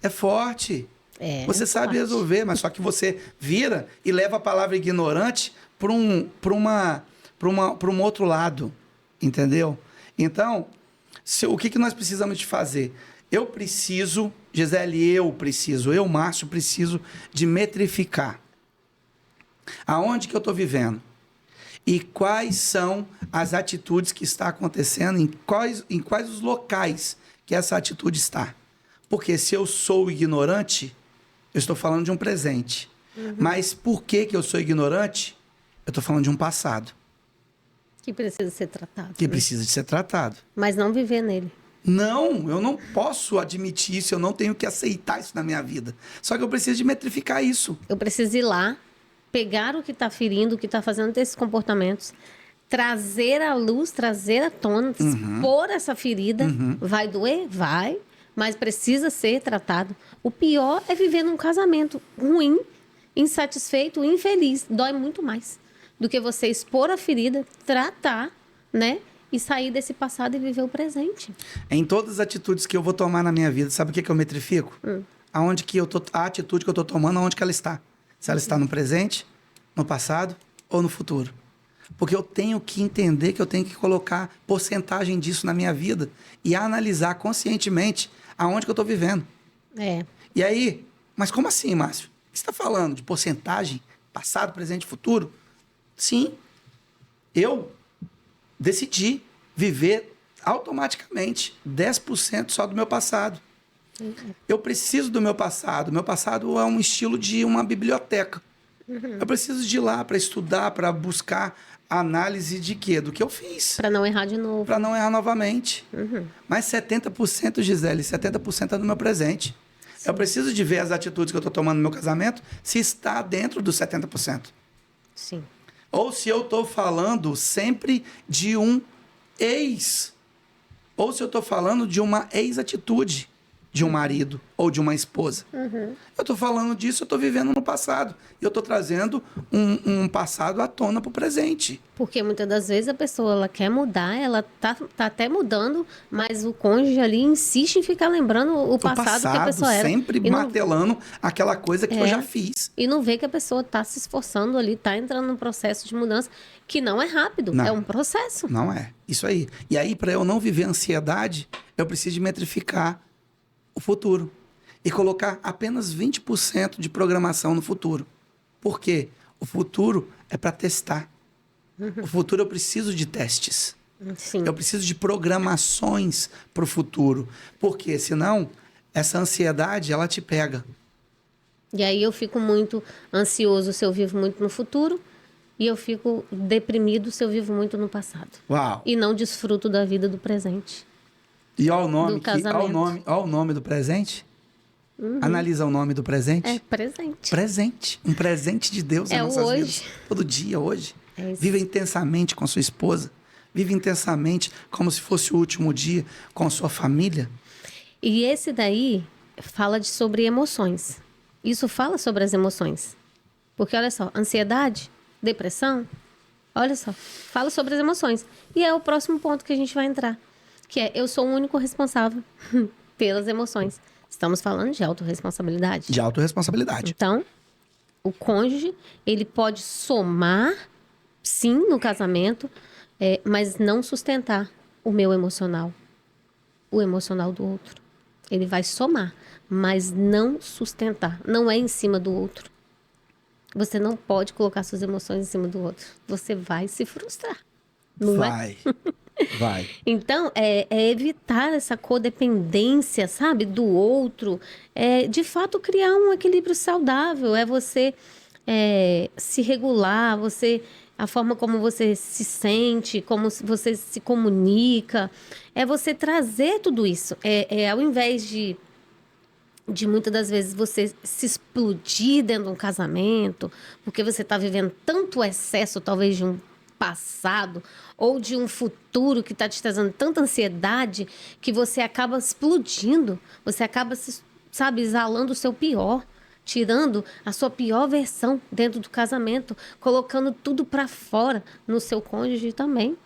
É forte. Você sabe forte. resolver, mas só que você vira e leva a palavra ignorante para um outro lado. Entendeu? Então, o que nós precisamos de fazer? Gisele, Márcio, preciso de metrificar. Aonde que eu estou vivendo? E quais são as atitudes que estão acontecendo, em quais os locais que essa atitude está. Porque se eu sou ignorante, eu estou falando de um presente. Mas por que eu sou ignorante? Eu estou falando de um passado. Que precisa ser tratado. Que precisa de ser tratado. Mas não viver nele. Não, eu não posso admitir isso, eu não tenho que aceitar isso na minha vida. Só que eu preciso de metrificar isso. Eu preciso ir lá, pegar o que está ferindo, o que está fazendo desses comportamentos, trazer à luz, trazer à tona, expor essa ferida. Vai doer? Vai, mas precisa ser tratado. O pior é viver num casamento ruim, insatisfeito, infeliz. Dói muito mais do que você expor a ferida, tratar, né? E sair desse passado e viver o presente. Em todas as atitudes que eu vou tomar na minha vida, sabe o que eu metrifico? Aonde que a atitude que eu estou tomando, aonde que ela está? Se ela está no presente, no passado ou no futuro. Porque eu tenho que entender que eu tenho que colocar porcentagem disso na minha vida e analisar conscientemente aonde que eu estou vivendo. E aí, mas como assim, Márcio? O que você está falando? De porcentagem? Passado, presente e futuro? Sim. Eu decidi viver automaticamente 10% só do meu passado. Eu preciso do meu passado. Meu passado é um estilo de uma biblioteca. Eu preciso de ir lá para estudar, para buscar análise de quê? Do que eu fiz. Para não errar de novo. Para não errar novamente. Mas 70%, Gisele, 70% é do meu presente. Sim. Eu preciso de ver as atitudes que eu estou tomando no meu casamento se está dentro dos 70%. Sim. Ou se eu estou falando sempre de um ex. Ou se eu estou falando de uma ex-atitude de um marido ou de uma esposa. Eu estou falando disso, eu estou vivendo no passado. E eu estou trazendo um passado à tona para o presente. Porque muitas das vezes a pessoa ela quer mudar, ela tá até mudando, mas o cônjuge ali insiste em ficar lembrando o passado que a pessoa era. Sempre martelando aquela coisa que eu já fiz. E não vê que a pessoa está se esforçando ali, está entrando num processo de mudança que não é rápido, é um processo. Não é, isso aí. E aí, para eu não viver ansiedade, eu preciso de metrificar o futuro e colocar apenas 20% de programação no futuro. Por quê? O futuro é para testar. O futuro eu preciso de testes. Sim. Eu preciso de programações para o futuro. Porque senão, essa ansiedade, ela te pega. E aí eu fico muito ansioso se eu vivo muito no futuro e eu fico deprimido se eu vivo muito no passado. Uau! E não desfruto da vida do presente. E olha o nome do presente. Analisa o nome do presente. É presente. Presente. Um presente de Deus nas nossas vidas. Todo dia, hoje. Viva intensamente com sua esposa. Vive intensamente, como se fosse o último dia, com a sua família. E esse daí fala sobre emoções. Isso fala sobre as emoções. Porque, olha só, ansiedade, depressão, olha só, fala sobre as emoções. E é o próximo ponto que a gente vai entrar, que é, eu sou o único responsável pelas emoções. Estamos falando de autorresponsabilidade. De autorresponsabilidade. Então, o cônjuge, ele pode somar, sim, no casamento, mas não sustentar o meu emocional, o emocional do outro. Ele vai somar, mas não sustentar. Não é em cima do outro. Você não pode colocar suas emoções em cima do outro. Você vai se frustrar. Não Vai. Vai. Então, é evitar essa codependência, sabe, do outro. É, de fato, criar um equilíbrio saudável. É você se regular, a forma como você se sente, como você se comunica. É você trazer tudo isso. Ao invés de muitas das vezes você se explodir dentro de um casamento, porque você está vivendo tanto excesso, talvez, de um passado ou de um futuro que está te trazendo tanta ansiedade que você acaba explodindo, você acaba, sabe, exalando o seu pior, tirando a sua pior versão dentro do casamento, colocando tudo para fora no seu cônjuge também.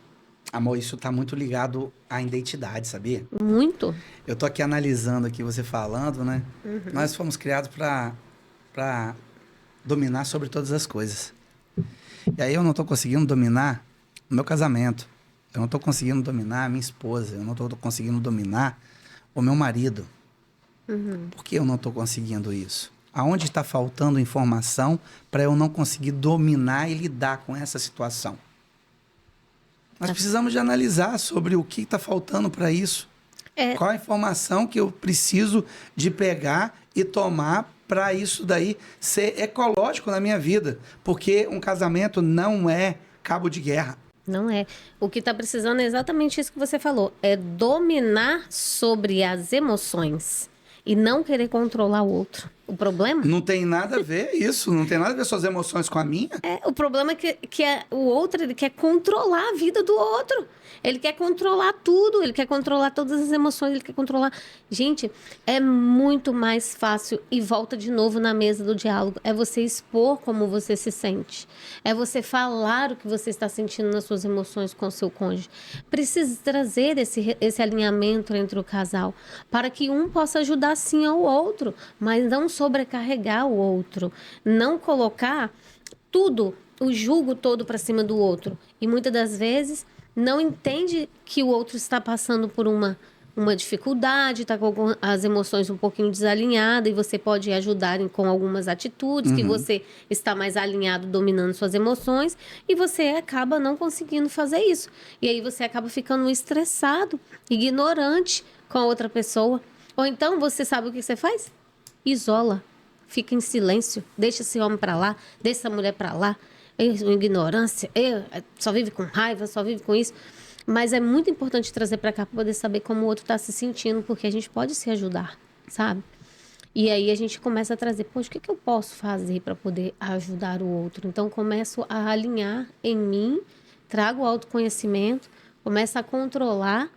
Amor, isso tá muito ligado à identidade, sabia? Muito. Eu tô aqui analisando aqui você falando, né? Nós fomos criados para dominar sobre todas as coisas. E aí eu não tô conseguindo dominar o meu casamento. Eu não tô conseguindo dominar a minha esposa. Eu não tô conseguindo dominar o meu marido. Por que eu não tô conseguindo isso? Aonde está faltando informação para eu não conseguir dominar e lidar com essa situação? Nós precisamos de analisar sobre o que está faltando para isso. Qual a informação que eu preciso de pegar e tomar para isso daí ser ecológico na minha vida. Porque um casamento não é cabo de guerra. Não é. O que está precisando é exatamente isso que você falou. É dominar sobre as emoções e não querer controlar o outro. O problema... Não tem nada a ver isso. Não tem nada a ver suas emoções com a minha. O problema é que o outro, ele quer controlar a vida do outro. Ele quer controlar tudo. Ele quer controlar todas as emoções. Ele quer controlar... Gente, é muito mais fácil. E volta de novo na mesa do diálogo. É você expor como você se sente. É você falar o que você está sentindo nas suas emoções com o seu cônjuge. Precisa trazer esse alinhamento entre o casal. Para que um possa ajudar sim ao outro. Mas não sobrecarregar o outro, não colocar tudo, o jugo todo para cima do outro. E muitas das vezes não entende que o outro está passando por uma dificuldade, está com as emoções um pouquinho desalinhadas e você pode ajudar com algumas atitudes que você está mais alinhado, dominando suas emoções e você acaba não conseguindo fazer isso. E aí você acaba ficando estressado, ignorante com a outra pessoa. Ou então você sabe o que você faz? Isola, fica em silêncio, deixa esse homem para lá, deixa essa mulher para lá, ignorância, só vive com raiva, só vive com isso. Mas é muito importante trazer para cá para poder saber como o outro está se sentindo, porque a gente pode se ajudar, sabe? E aí a gente começa a trazer, poxa, o que eu posso fazer para poder ajudar o outro? Então começo a alinhar em mim, trago o autoconhecimento, começo a controlar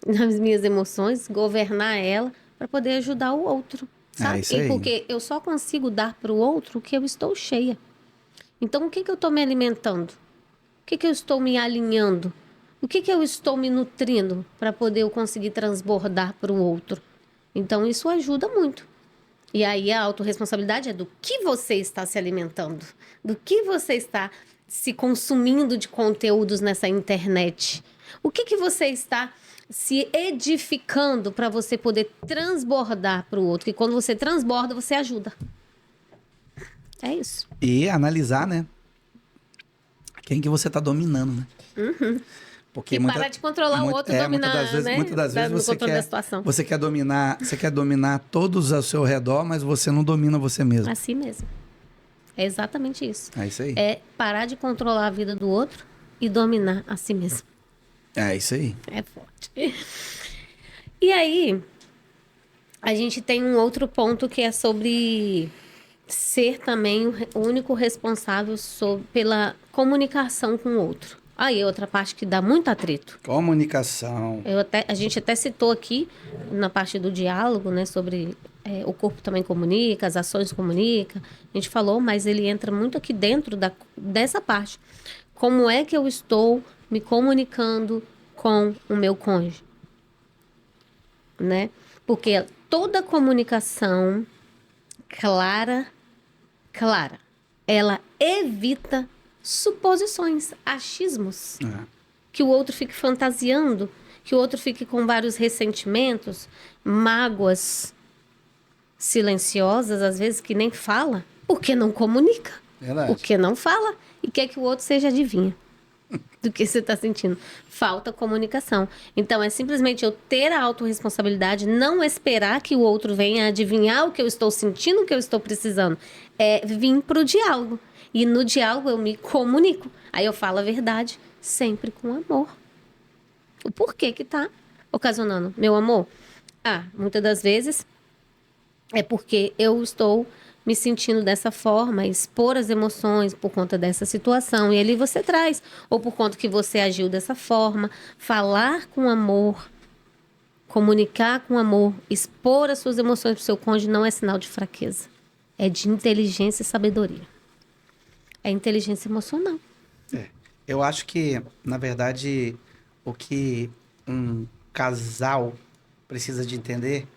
as minhas emoções, governar ela para poder ajudar o outro. Sabe? Isso aí. Porque eu só consigo dar para o outro o que eu estou cheia. Então, o que eu estou me alimentando? O que eu estou me alinhando? O que eu estou me nutrindo para poder eu conseguir transbordar para o outro? Então, isso ajuda muito. E aí, a autorresponsabilidade é do que você está se alimentando, do que você está se consumindo de conteúdos nessa internet. O que você está se edificando para você poder transbordar para o outro. Que quando você transborda, você ajuda. É isso. E analisar, né? Quem que você tá dominando, né? Porque e parar de controlar o outro e dominar, muitas das vezes você quer dominar todos ao seu redor, mas você não domina você mesmo. Assim mesmo. É exatamente isso. É isso aí. É parar de controlar a vida do outro e dominar a si mesmo. É isso aí. É forte. E aí, a gente tem um outro ponto que é sobre ser também o único responsável pela comunicação com o outro. Aí, outra parte que dá muito atrito. Comunicação. A gente até citou aqui, na parte do diálogo, né, sobre o corpo também comunica, as ações comunicam. A gente falou, mas ele entra muito aqui dentro dessa parte. Como é que eu estou me comunicando com o meu cônjuge? Né? Porque toda comunicação clara, ela evita suposições, achismos. Que o outro fique fantasiando, que o outro fique com vários ressentimentos, mágoas silenciosas, às vezes que nem fala, porque não comunica. Verdade. Porque não fala e quer que o outro seja adivinha do que você está sentindo. Falta comunicação. Então, é simplesmente eu ter a autorresponsabilidade, não esperar que o outro venha adivinhar o que eu estou sentindo, o que eu estou precisando. É vir para o diálogo. E no diálogo eu me comunico. Aí eu falo a verdade, sempre com amor. O porquê que tá ocasionando? Meu amor, muitas das vezes é porque eu estou me sentindo dessa forma, expor as emoções por conta dessa situação. E ali você traz, ou por conta que você agiu dessa forma, falar com amor, comunicar com amor, expor as suas emoções para o seu cônjuge não é sinal de fraqueza. É de inteligência e sabedoria. É inteligência emocional. Eu acho que, na verdade, o que um casal precisa de entender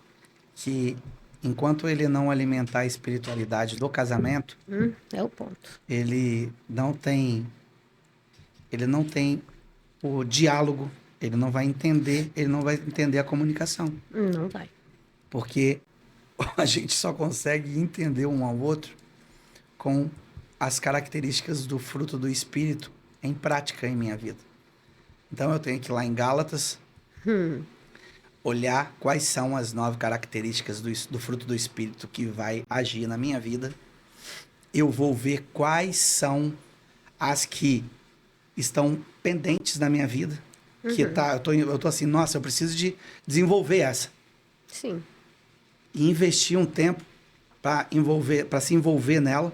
que enquanto ele não alimentar a espiritualidade do casamento, É o ponto. ele não tem o diálogo, ele não vai entender a comunicação. Não vai. Porque a gente só consegue entender um ao outro com as características do fruto do Espírito em prática em minha vida. Então eu tenho que ir lá em Gálatas, olhar quais são as 9 características do fruto do Espírito que vai agir na minha vida. Eu vou ver quais são as que estão pendentes na minha vida. Que eu tô assim, nossa, eu preciso de desenvolver essa. Sim. E investir um tempo para se envolver nela.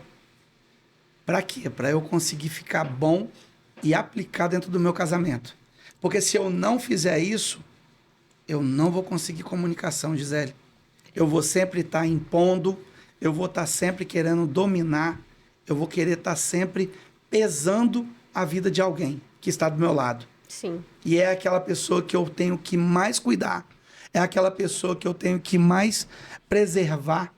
Para quê? Para eu conseguir ficar bom e aplicar dentro do meu casamento. Porque se eu não fizer isso, eu não vou conseguir comunicação, Gisele. Eu vou sempre estar impondo, eu vou estar sempre querendo dominar, eu vou querer estar sempre pesando a vida de alguém que está do meu lado. Sim. E é aquela pessoa que eu tenho que mais cuidar, é aquela pessoa que eu tenho que mais preservar,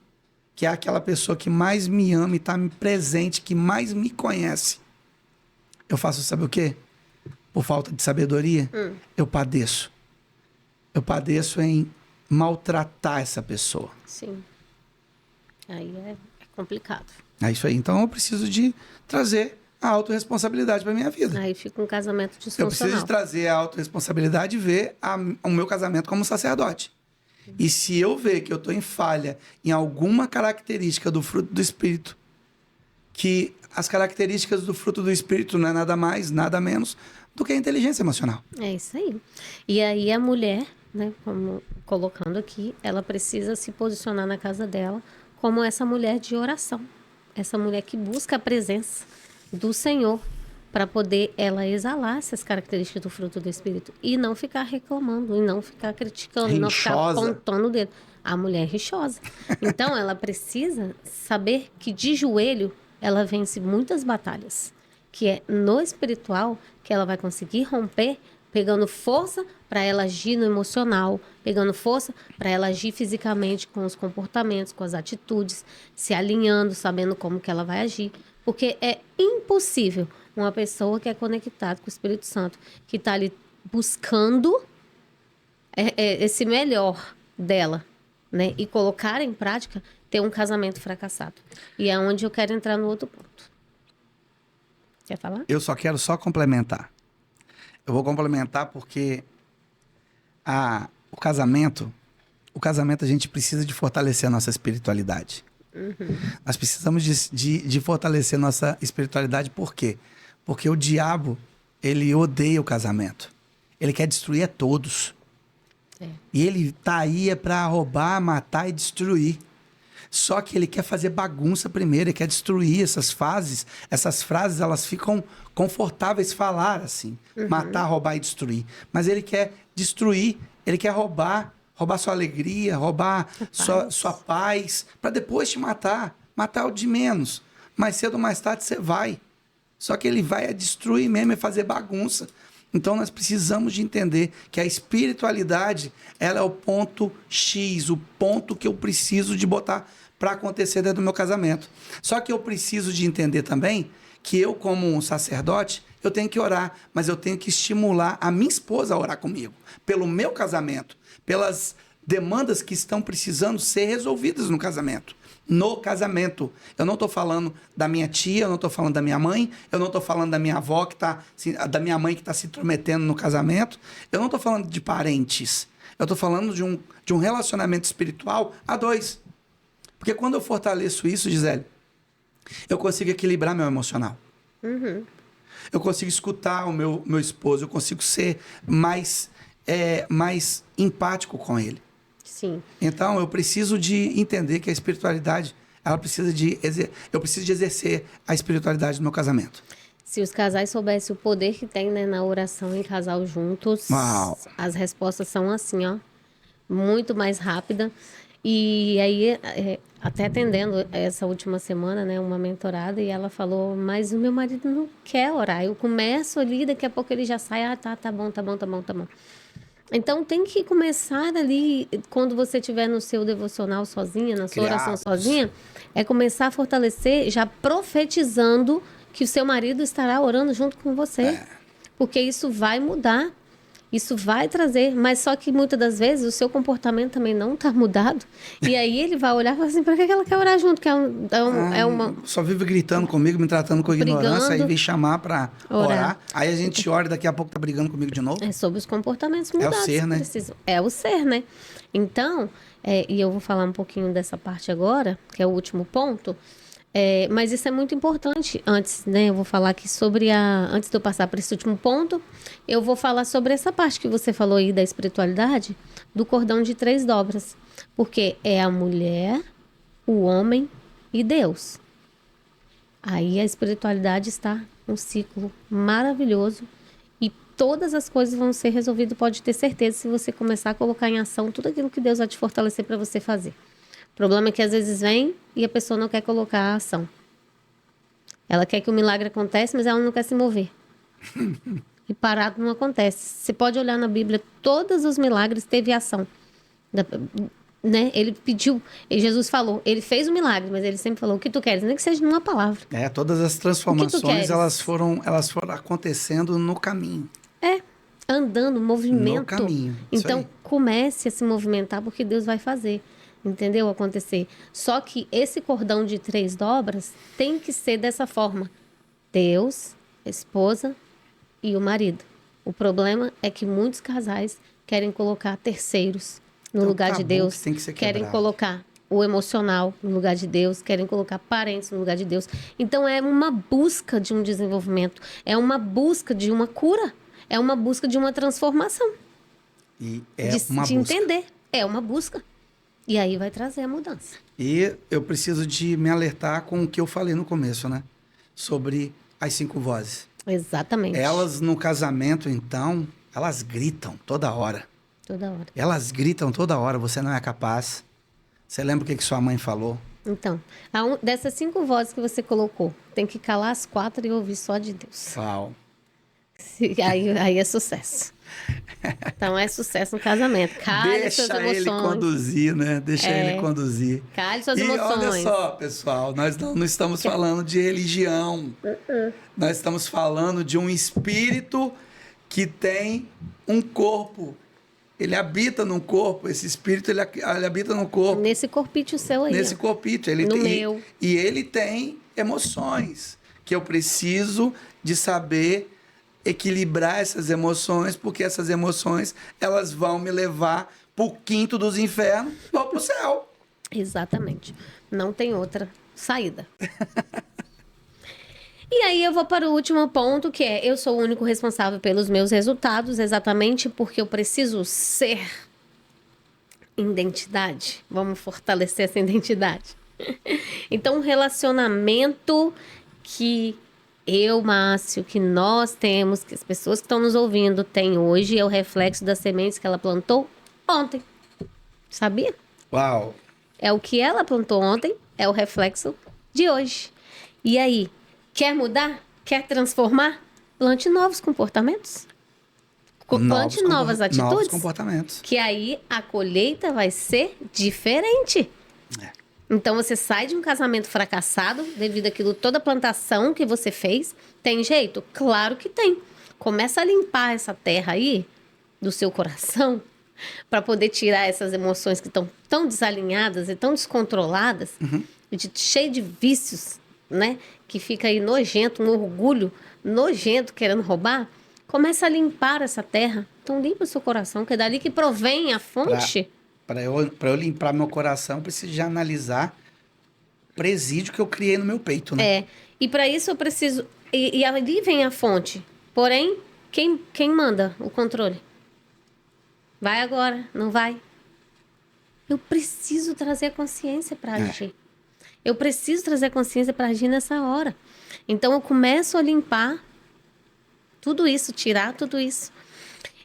que é aquela pessoa que mais me ama e está presente, que mais me conhece. Eu faço, sabe o quê? Por falta de sabedoria, eu padeço. Eu padeço em maltratar essa pessoa. Sim. Aí é complicado. É isso aí. Então eu preciso de trazer a autorresponsabilidade para minha vida. Aí fica um casamento Eu disfuncional. preciso de trazer a autorresponsabilidade e ver o meu casamento como sacerdote. E se eu ver que eu estou em falha em alguma característica do fruto do Espírito, que as características do fruto do Espírito não é nada mais, nada menos do que a inteligência emocional. É isso aí. E aí a mulher, né, como colocando aqui, ela precisa se posicionar na casa dela como essa mulher de oração. Essa mulher que busca a presença do Senhor para poder ela exalar essas características do fruto do Espírito e não ficar reclamando, e não ficar criticando, e não ficar Rixosa. apontando o dedo. A mulher é rixosa. Então, ela precisa saber que de joelho ela vence muitas batalhas, que é no espiritual que ela vai conseguir romper, pegando força para ela agir no emocional, pegando força para ela agir fisicamente com os comportamentos, com as atitudes, se alinhando, sabendo como que ela vai agir. Porque é impossível uma pessoa que é conectada com o Espírito Santo, que está ali buscando esse melhor dela, né? E colocar em prática, ter um casamento fracassado. E é onde eu quero entrar no outro ponto. Quer falar? Eu só quero complementar. Eu vou complementar porque o casamento a gente precisa de fortalecer a nossa espiritualidade. Nós precisamos de fortalecer nossa espiritualidade, por quê? Porque o diabo, ele odeia o casamento. Ele quer destruir a todos. E ele tá aí para roubar, matar e destruir. Só que ele quer fazer bagunça primeiro, ele quer destruir essas fases. Essas frases, elas ficam confortáveis falar assim. Matar, roubar e destruir. Mas ele quer destruir, ele quer roubar sua alegria, roubar sua paz, para depois te matar. Matar o de menos. Mais cedo ou mais tarde você vai. Só que ele vai destruir mesmo e fazer bagunça. Então nós precisamos de entender que a espiritualidade, ela é o ponto X, o ponto que eu preciso de botar para acontecer dentro do meu casamento. Só que eu preciso de entender também que eu, como um sacerdote, eu tenho que orar, mas eu tenho que estimular a minha esposa a orar comigo, pelo meu casamento, pelas demandas que estão precisando ser resolvidas no casamento. No casamento. Eu não estou falando da minha tia, eu não estou falando da minha mãe, eu não estou falando da minha avó, da minha mãe que está se intrometendo no casamento, eu não estou falando de parentes. Eu estou falando de um relacionamento espiritual a dois. Porque quando eu fortaleço isso, Gisele, eu consigo equilibrar meu emocional. Eu consigo escutar o meu esposo, eu consigo ser mais empático com ele. Sim. Então, eu preciso de entender que a espiritualidade, eu preciso de exercer a espiritualidade no meu casamento. Se os casais soubessem o poder que tem, né, na oração em casal juntos, Uau. as respostas são assim, ó, muito mais rápida. E aí, até atendendo essa última semana, né, uma mentorada, e ela falou, mas o meu marido não quer orar. Eu começo ali, daqui a pouco ele já sai, tá bom. Então, tem que começar ali, quando você estiver no seu devocional sozinha, na sua oração sozinha, é começar a fortalecer, já profetizando que o seu marido estará orando junto com você. Porque isso vai mudar, isso vai trazer, mas só que muitas das vezes o seu comportamento também não está mudado. E aí ele vai olhar e falar assim, para que ela quer orar junto? Que é uma... Só vive gritando comigo, me tratando com ignorância, aí vem chamar para orar. Aí a gente ora e daqui a pouco tá brigando comigo de novo. É sobre os comportamentos mudados. É o ser, né? É o ser, né? Então, e eu vou falar um pouquinho dessa parte agora, que é o último ponto. Mas isso é muito importante. Antes, né? Eu vou falar aqui sobre antes de eu passar para esse último ponto, eu vou falar sobre essa parte que você falou aí da espiritualidade, do cordão de 3 dobras. Porque é a mulher, o homem e Deus. Aí a espiritualidade está um ciclo maravilhoso e todas as coisas vão ser resolvidas, pode ter certeza, se você começar a colocar em ação tudo aquilo que Deus vai te fortalecer para você fazer. O problema é que às vezes vem e a pessoa não quer colocar a ação. Ela quer que o milagre aconteça, mas ela não quer se mover. E parado não acontece. Você pode olhar na Bíblia, todos os milagres teve ação. Né? Ele pediu, Jesus falou, ele fez o milagre, mas ele sempre falou, o que tu queres? Nem que seja numa palavra. Todas as transformações, elas foram acontecendo no caminho. Andando, movimento. No caminho. Então, comece a se movimentar, porque Deus vai fazer. Entendeu? Acontecer. Só que esse cordão de 3 dobras tem que ser dessa forma. Deus, a esposa e o marido. O problema é que muitos casais querem colocar terceiros no lugar de Deus. Querem colocar o emocional no lugar de Deus. Querem colocar parentes no lugar de Deus. Então, é uma busca de um desenvolvimento. É uma busca de uma cura. É uma busca de uma transformação. E de entender. É uma busca. E aí vai trazer a mudança. E eu preciso de me alertar com o que eu falei no começo, né? Sobre as 5 vozes. Exatamente. Elas, no casamento, então, elas gritam toda hora. Toda hora. Elas gritam toda hora, você não é capaz. Você lembra o que sua mãe falou? Então, dessas 5 vozes que você colocou, tem que calar as 4 e ouvir só de Deus. Uau. Aí é sucesso. Então é sucesso no casamento. Cale suas emoções. Deixa ele conduzir, né? Deixa ele conduzir. Cale suas emoções. Olha só, pessoal, nós não estamos falando de religião. Nós estamos falando de um espírito que tem um corpo. Ele habita num corpo. Esse espírito, ele habita num corpo. Nesse corpício seu aí. Nesse corpício. Meu. E ele tem emoções que eu preciso de saber equilibrar essas emoções, porque essas emoções, elas vão me levar pro quinto dos infernos ou pro céu. Exatamente. Não tem outra saída. E aí eu vou para o último ponto, que é, eu sou o único responsável pelos meus resultados, exatamente porque eu preciso ser identidade. Vamos fortalecer essa identidade. Então, um relacionamento que eu, Márcio, que nós temos, que as pessoas que estão nos ouvindo têm hoje, é o reflexo das sementes que ela plantou ontem. Sabia? Uau! É o que ela plantou ontem, é o reflexo de hoje. E aí, quer mudar? Quer transformar? Plante novos comportamentos. Plante novas atitudes. Novos comportamentos. Que aí a colheita vai ser diferente. É. Então você sai de um casamento fracassado devido àquilo, toda a plantação que você fez. Tem jeito? Claro que tem. Começa a limpar essa terra aí do seu coração para poder tirar essas emoções que estão tão desalinhadas e tão descontroladas, cheio de vícios, né? Que fica aí nojento, um orgulho nojento querendo roubar. Começa a limpar essa terra. Então limpa o seu coração, que é dali que provém a fonte. Para eu limpar meu coração, eu preciso de analisar o presídio que eu criei no meu peito, né? É. E para isso eu preciso... E ali vem a fonte. Porém, quem manda o controle? Vai agora, não vai? Eu preciso trazer a consciência para agir. Eu preciso trazer a consciência para agir nessa hora. Então eu começo a limpar tudo isso, tirar tudo isso.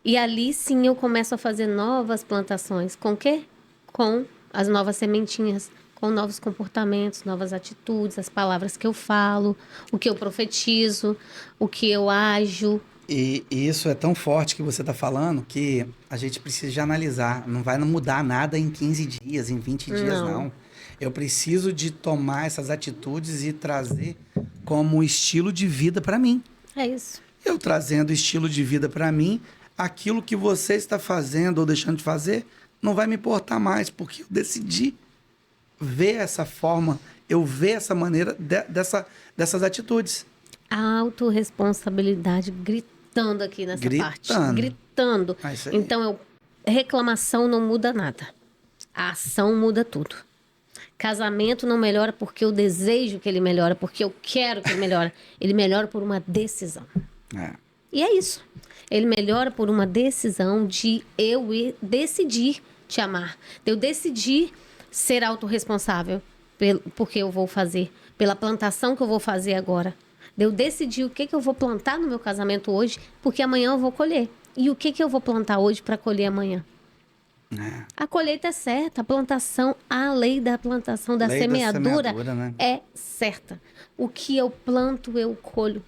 E ali sim eu começo a fazer novas plantações. Com o quê? Com as novas sementinhas, com novos comportamentos, novas atitudes, as palavras que eu falo, o que eu profetizo, o que eu ajo. E isso é tão forte que você está falando que a gente precisa de analisar. Não vai mudar nada em 15 dias, em 20 dias, não. Eu preciso de tomar essas atitudes e trazer como estilo de vida para mim. É isso. Eu trazendo estilo de vida para mim, aquilo que você está fazendo ou deixando de fazer não vai me importar mais, porque eu decidi ver essa forma, eu ver essa maneira dessas atitudes. A autorresponsabilidade gritando aqui nessa parte. Gritando. Então, reclamação não muda nada. A ação muda tudo. Casamento não melhora porque eu desejo que ele melhore, porque eu quero que ele melhore. Ele melhora por uma decisão. E é isso. Ele melhora por uma decisão de eu decidir te amar. De eu decidir ser autorresponsável porque eu vou fazer, pela plantação que eu vou fazer agora. De eu decidir o que eu vou plantar no meu casamento hoje, porque amanhã eu vou colher. E o que eu vou plantar hoje para colher amanhã? A colheita é certa, a plantação, a lei da plantação, da semeadura né? É certa. O que eu planto, eu colho.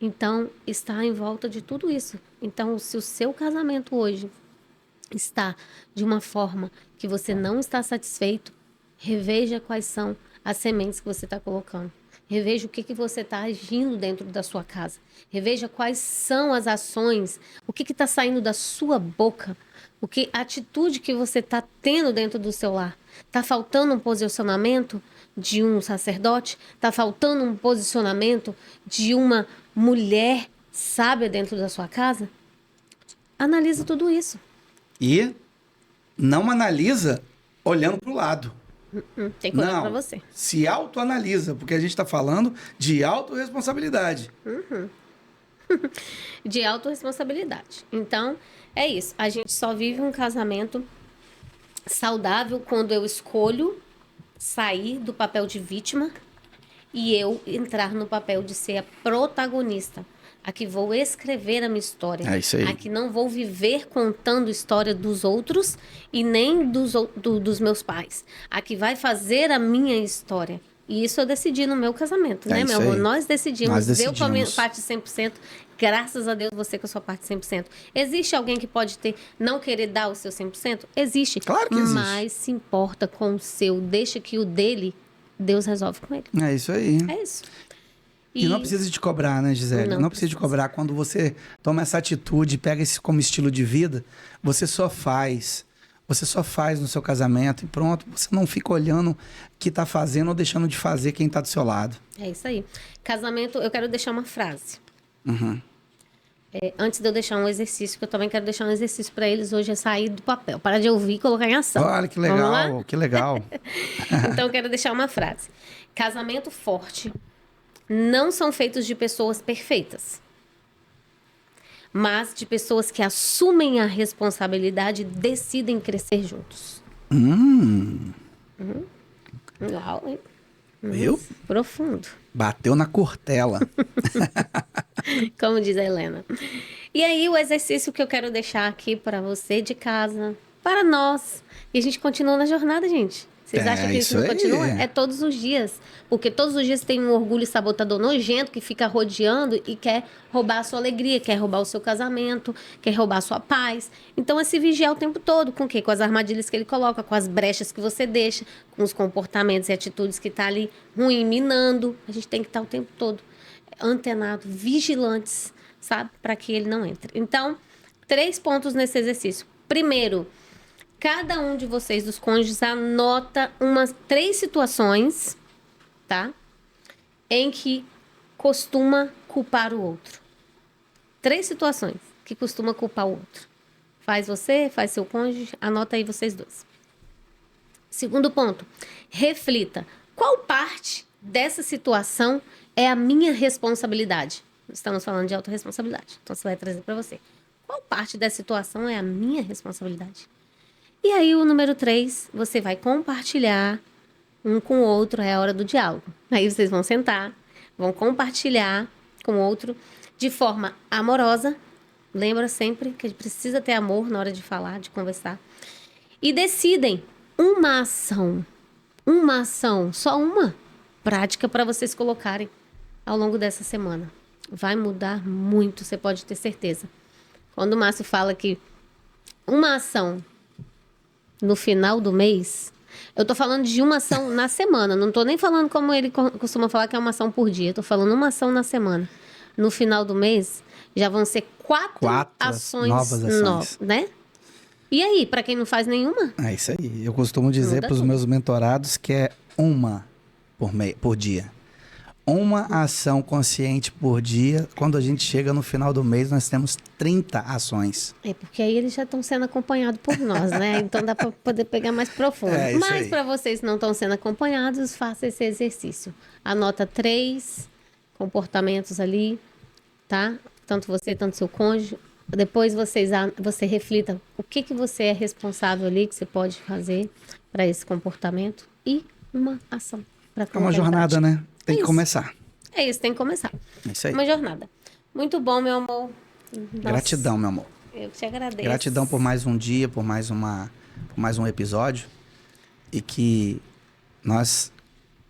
Então, está em volta de tudo isso. Então, se o seu casamento hoje está de uma forma que você não está satisfeito, reveja quais são as sementes que você está colocando. Reveja o que você está agindo dentro da sua casa. Reveja quais são as ações, o que está saindo da sua boca, a atitude que você está tendo dentro do seu lar. Está faltando um posicionamento de um sacerdote? Está faltando um posicionamento de uma mulher sábia dentro da sua casa? Analisa tudo isso. E não analisa olhando para o lado. Tem que olhar para você. Se autoanalisa, porque a gente está falando de autorresponsabilidade. De autorresponsabilidade. Então, é isso. A gente só vive um casamento saudável quando eu escolho sair do papel de vítima e eu entrar no papel de ser a protagonista. A que vou escrever a minha história. É isso aí. A que não vou viver contando história dos outros e nem dos meus pais. A que vai fazer a minha história. E isso eu decidi no meu casamento, né, meu amor? Nós decidimos. Eu com a minha parte 100%. Graças a Deus, você com a sua parte 100%. Existe alguém que pode não querer dar o seu 100%? Existe. Claro que existe. Mas se importa com o seu. Deixa que o dele, Deus resolve com ele. É isso aí. É isso. E não precisa de cobrar, né, Gisele? Não precisa de cobrar. Quando você toma essa atitude, pega isso como estilo de vida, você só faz. Você só faz no seu casamento e pronto. Você não fica olhando o que está fazendo ou deixando de fazer quem está do seu lado. É isso aí. Casamento, eu quero deixar uma frase. Antes de eu deixar um exercício, que eu também quero deixar um exercício para eles hoje, é sair do papel. Para de ouvir e colocar em ação. Olha, que legal, que legal. Então, eu quero deixar uma frase. Casamento forte não são feitos de pessoas perfeitas, mas de pessoas que assumem a responsabilidade e decidem crescer juntos. Uau, hein? Viu? Profundo. Bateu na cortela. Como diz a Helena. E aí, o exercício que eu quero deixar aqui para você de casa, para nós. E a gente continua na jornada, gente. Vocês acham que isso não continua? É todos os dias. Porque todos os dias tem um orgulho sabotador nojento que fica rodeando e quer roubar a sua alegria, quer roubar o seu casamento, quer roubar a sua paz. Então é se vigiar o tempo todo. Com o quê? Com as armadilhas que ele coloca, com as brechas que você deixa, com os comportamentos e atitudes que tá ali ruim, minando. A gente tem que estar o tempo todo antenado, vigilantes, sabe? Para que ele não entre. Então, 3 pontos nesse exercício. Primeiro, cada um de vocês, dos cônjuges, anota 3 situações, tá? Em que costuma culpar o outro. 3 situações que costuma culpar o outro. Faz você, faz seu cônjuge, anota aí vocês dois. Segundo ponto, reflita. Qual parte dessa situação é a minha responsabilidade? Estamos falando de autorresponsabilidade. Então, você vai trazer para você. Qual parte dessa situação é a minha responsabilidade? E aí, o número 3, você vai compartilhar um com o outro, é a hora do diálogo. Aí vocês vão sentar, vão compartilhar com o outro de forma amorosa. Lembra sempre que a gente precisa ter amor na hora de falar, de conversar. E decidem uma ação, só uma prática para vocês colocarem ao longo dessa semana. Vai mudar muito, você pode ter certeza. Quando o Márcio fala que uma ação no final do mês, eu tô falando de uma ação na semana. Não tô nem falando como ele costuma falar que é uma ação por dia. Eu tô falando uma ação na semana. No final do mês, já vão ser 4 ações novas, né? E aí, para quem não faz nenhuma? É isso aí. Eu costumo dizer para os meus mentorados que é uma por dia. Uma ação consciente por dia. Quando a gente chega no final do mês, nós temos 30 ações. É, porque aí eles já estão sendo acompanhados por nós, né? Então dá para poder pegar mais profundo. Mas para vocês que não estão sendo acompanhados, faça esse exercício. Anota 3 comportamentos ali, tá? Tanto você, tanto seu cônjuge. Depois você reflita o que você é responsável ali, que você pode fazer para esse comportamento. E uma ação para colocar. É uma jornada, né? Tem que começar. É isso, tem que começar. É isso aí. Uma jornada. Muito bom, meu amor. Nossa, gratidão, meu amor. Eu te agradeço. Gratidão por mais um dia, por mais um episódio. E que nós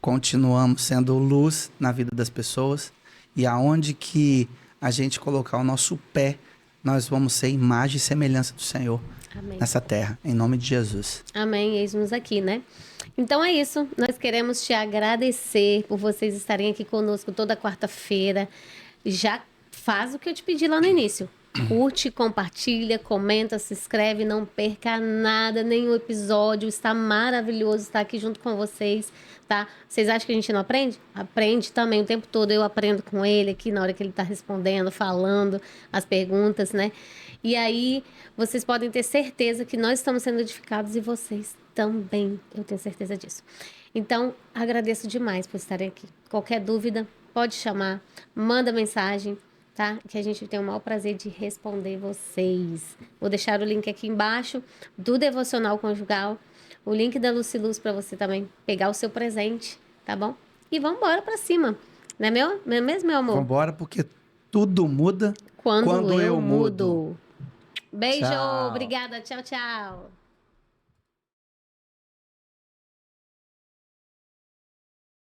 continuamos sendo luz na vida das pessoas. E aonde que a gente colocar o nosso pé, nós vamos ser imagem e semelhança do Senhor. Amém. Nessa terra, em nome de Jesus. Amém, eis-nos aqui, né? Então é isso, nós queremos te agradecer por vocês estarem aqui conosco toda quarta-feira. Já faz o que eu te pedi lá no início. Curte, compartilha, comenta, se inscreve, não perca nada, nenhum episódio. Está maravilhoso estar aqui junto com vocês, tá? Vocês acham que a gente não aprende? Aprende também o tempo todo. Eu aprendo com ele aqui na hora que ele está respondendo, falando as perguntas, né? E aí, vocês podem ter certeza que nós estamos sendo edificados e vocês também. Eu tenho certeza disso. Então, agradeço demais por estarem aqui. Qualquer dúvida, pode chamar, manda mensagem, tá? Que a gente tem o maior prazer de responder vocês. Vou deixar o link aqui embaixo do Devocional Conjugal, o link da Luciluz para você também pegar o seu presente, tá bom? E vamos embora para cima. Não é mesmo, meu amor? Vamos embora, porque tudo muda quando eu mudo. Beijo, tchau. Obrigada, tchau, tchau.